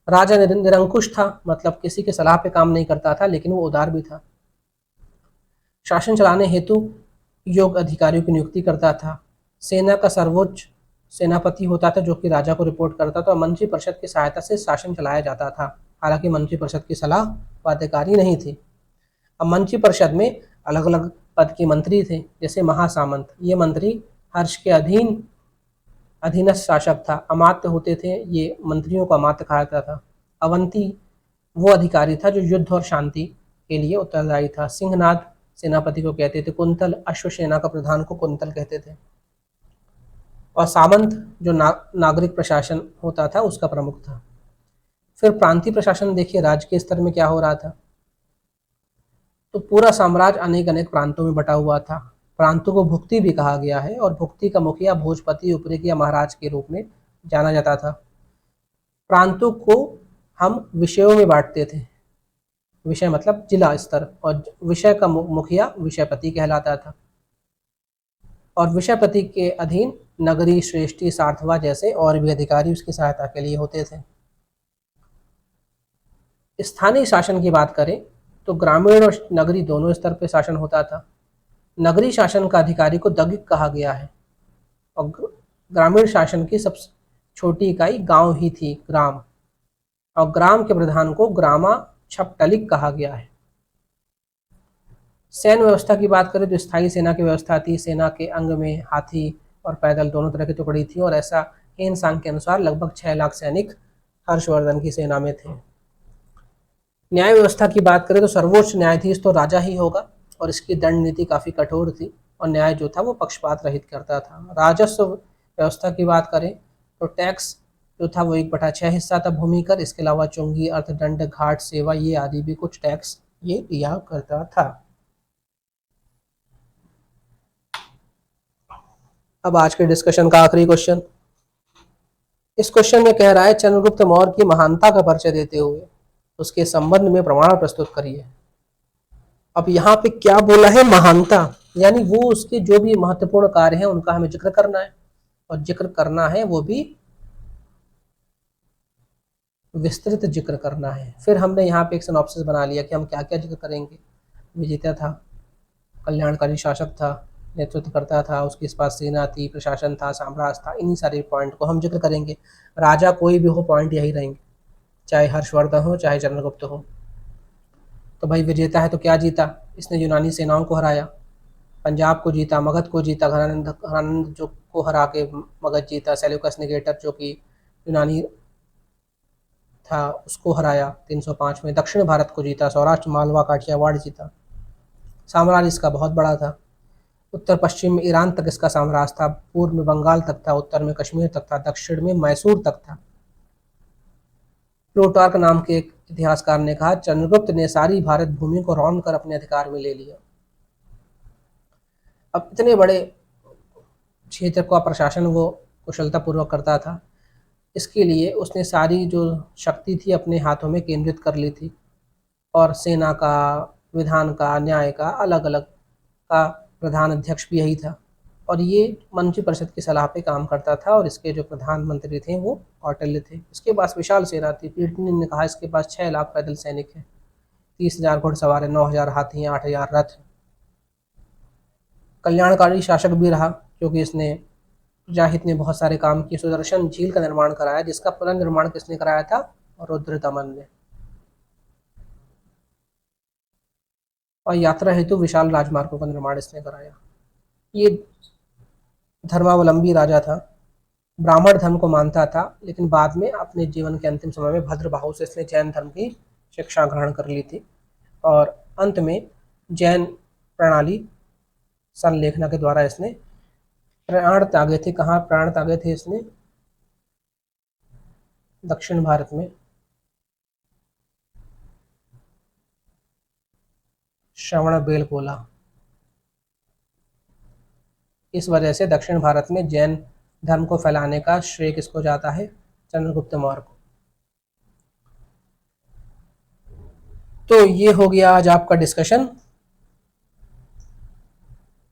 राजा निरंकुश था, मतलब किसी की सलाह पे काम नहीं करता था, लेकिन वो उदार भी था। शासन चलाने हेतु योग्य अधिकारियों की नियुक्ति करता था। सेना का सर्वोच्च सेनापति होता था, जो कि राजा को रिपोर्ट करता था, और मंत्रिपरिषद की सहायता से शासन चलाया जाता था। हालांकि मंत्रिपरिषद की सलाह बाध्यकारी नहीं थी। अब मंत्रिपरिषद में अलग अलग पद के मंत्री थे, जैसे महासामंत, ये मंत्री हर्ष के अधीनस्थ शासक था। अमात्य होते थे, ये मंत्रियों को अमात्य कहा जाता था। अवंती वो अधिकारी था जो युद्ध और शांति के लिए उत्तरदायी था। सिंहनाद सेनापति को कहते थे। कुंतल अश्वसेना का प्रधान को कुंतल कहते थे। और सामंत जो नागरिक प्रशासन होता था उसका प्रमुख था। फिर प्रांतीय प्रशासन देखिए राज्य के स्तर में क्या हो रहा था। तो पूरा साम्राज्य अनेक अनेक प्रांतों में बटा हुआ था। प्रांतों को भुक्ति भी कहा गया है, और भुक्ति का मुखिया भोजपति, उपरी या महाराज के रूप में जाना जाता था। प्रांतों को हम विषयों में बांटते थे, विषय मतलब जिला स्तर, और विषय का मुखिया विषयपति कहलाता था। और विषयपति के अधीन नगरी, श्रेष्ठी, सार्थवा जैसे और भी अधिकारी उसकी सहायता के लिए होते थे। स्थानीय शासन की बात करें तो ग्रामीण और नगरी दोनों स्तर पर शासन होता था। नगरी शासन का अधिकारी को दगिक कहा गया है, और ग्रामीण शासन की सबसे छोटी इकाई गांव ही थी, ग्राम। और ग्राम के प्रधान को ग्रामा छपटलिक कहा गया है। सैन्य व्यवस्था की बात करें तो स्थायी सेना की व्यवस्था थी। सेना के अंग में हाथी और पैदल दोनों तरह की टुकड़ी थी, और ऐसा हेन सांग के अनुसार लगभग 6 लाख सैनिक हर्षवर्धन की सेना में थे। न्याय व्यवस्था की बात करें तो सर्वोच्च न्यायाधीश तो राजा ही होगा, और इसकी दंड नीति काफ़ी कठोर थी, और न्याय जो था वो पक्षपात रहित करता था। राजस्व व्यवस्था की बात करें तो टैक्स जो था वो 1/6 हिस्सा था भूमि कर। इसके अलावा चुंगी, अर्थदंड, घाट सेवा, ये आदि भी कुछ टैक्स ये लिया करता था। अब आज के डिस्कशन का आखिरी क्वेश्चन। इस क्वेश्चन में कह रहा है चंद्रगुप्त मौर्य की महानता का परिचय देते हुए उसके संबंध में प्रमाण प्रस्तुत करिए। अब यहाँ पे क्या बोला है, महानता, यानी वो उसके जो भी महत्वपूर्ण कार्य हैं उनका हमें जिक्र करना है, और जिक्र करना है वो भी विस्तृत जिक्र करना है। फिर हमने यहाँ पे एक सिनॉप्सिस बना लिया कि हम क्या क्या जिक्र करेंगे। विजेता था, कल्याणकारी शासक था, नेतृत्व करता था, उसके पास सेना थी, प्रशासन था, साम्राज्य था, इन्हीं सारे पॉइंट को हम जिक्र करेंगे। राजा कोई भी हो, पॉइंट यही रहेंगे, चाहे हर्षवर्धन हो चाहे चंद्रगुप्त हो। तो भाई विजेता है तो क्या जीता, इसने यूनानी सेनाओं को हराया, पंजाब को जीता, मगध को जीता, घनानंद जो को हरा के मगध जीता, सेल्यूकस निकेटर जो कि यूनानी था उसको हराया 305 में, दक्षिण भारत को जीता, सौराष्ट्र, मालवा, काठियावाड़ जीता। साम्राज्य इसका बहुत बड़ा था। उत्तर पश्चिम में ईरान तक इसका साम्राज्य था, पूर्व में बंगाल तक था, उत्तर में कश्मीर तक था, दक्षिण में मैसूर तक था। प्लूटार्क नाम के एक इतिहासकार ने कहा चंद्रगुप्त ने सारी भारत भूमि को रौंद कर अपने अधिकार में ले लिया। अब इतने बड़े क्षेत्र का प्रशासन वो कुशलतापूर्वक करता था, इसके लिए उसने सारी जो शक्ति थी अपने हाथों में केंद्रित कर ली थी, और सेना का, विधान का, न्याय का, अलग अलग का प्रधान अध्यक्ष भी यही था, और ये मंत्री परिषद की सलाह पे काम करता था और इसके जो प्रधानमंत्री थे वो कौटिल्य थे। इसके पास विशाल सेना थी। प्लिनी ने कहा इसके पास 6 लाख पैदल सैनिक हैं, 30,000 घुड़सवार हैं, 9,000 हाथी हैं, 8,000 रथ हैं। कल्याणकारी शासक भी रहा क्योंकि इसने प्रजाहित में बहुत सारे काम किए। सुदर्शन झील का निर्माण कराया जिसका पुनर्निर्माण किसने कराया था? रुद्रदमन ने। और यात्रा हेतु विशाल राजमार्गों का निर्माण इसने कराया। ये धर्मावलंबी राजा था, ब्राह्मण धर्म को मानता था, लेकिन बाद में अपने जीवन के अंतिम समय में भद्रबाहु से इसने जैन धर्म की शिक्षा ग्रहण कर ली थी और अंत में जैन प्रणाली संलेखना के द्वारा इसने प्राण त्यागे थे। कहाँ प्राण त्यागे थे इसने? दक्षिण भारत में श्रवण बेलगोला। इस वजह से दक्षिण भारत में जैन धर्म को फैलाने का श्रेय किसको जाता है? चंद्रगुप्त मौर्य को। तो ये हो गया आज आपका डिस्कशन।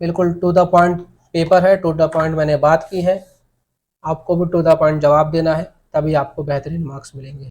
बिल्कुल टू द पॉइंट पेपर है, टू द पॉइंट मैंने बात की है। आपको भी टू द पॉइंट जवाब देना है, तभी आपको बेहतरीन मार्क्स मिलेंगे।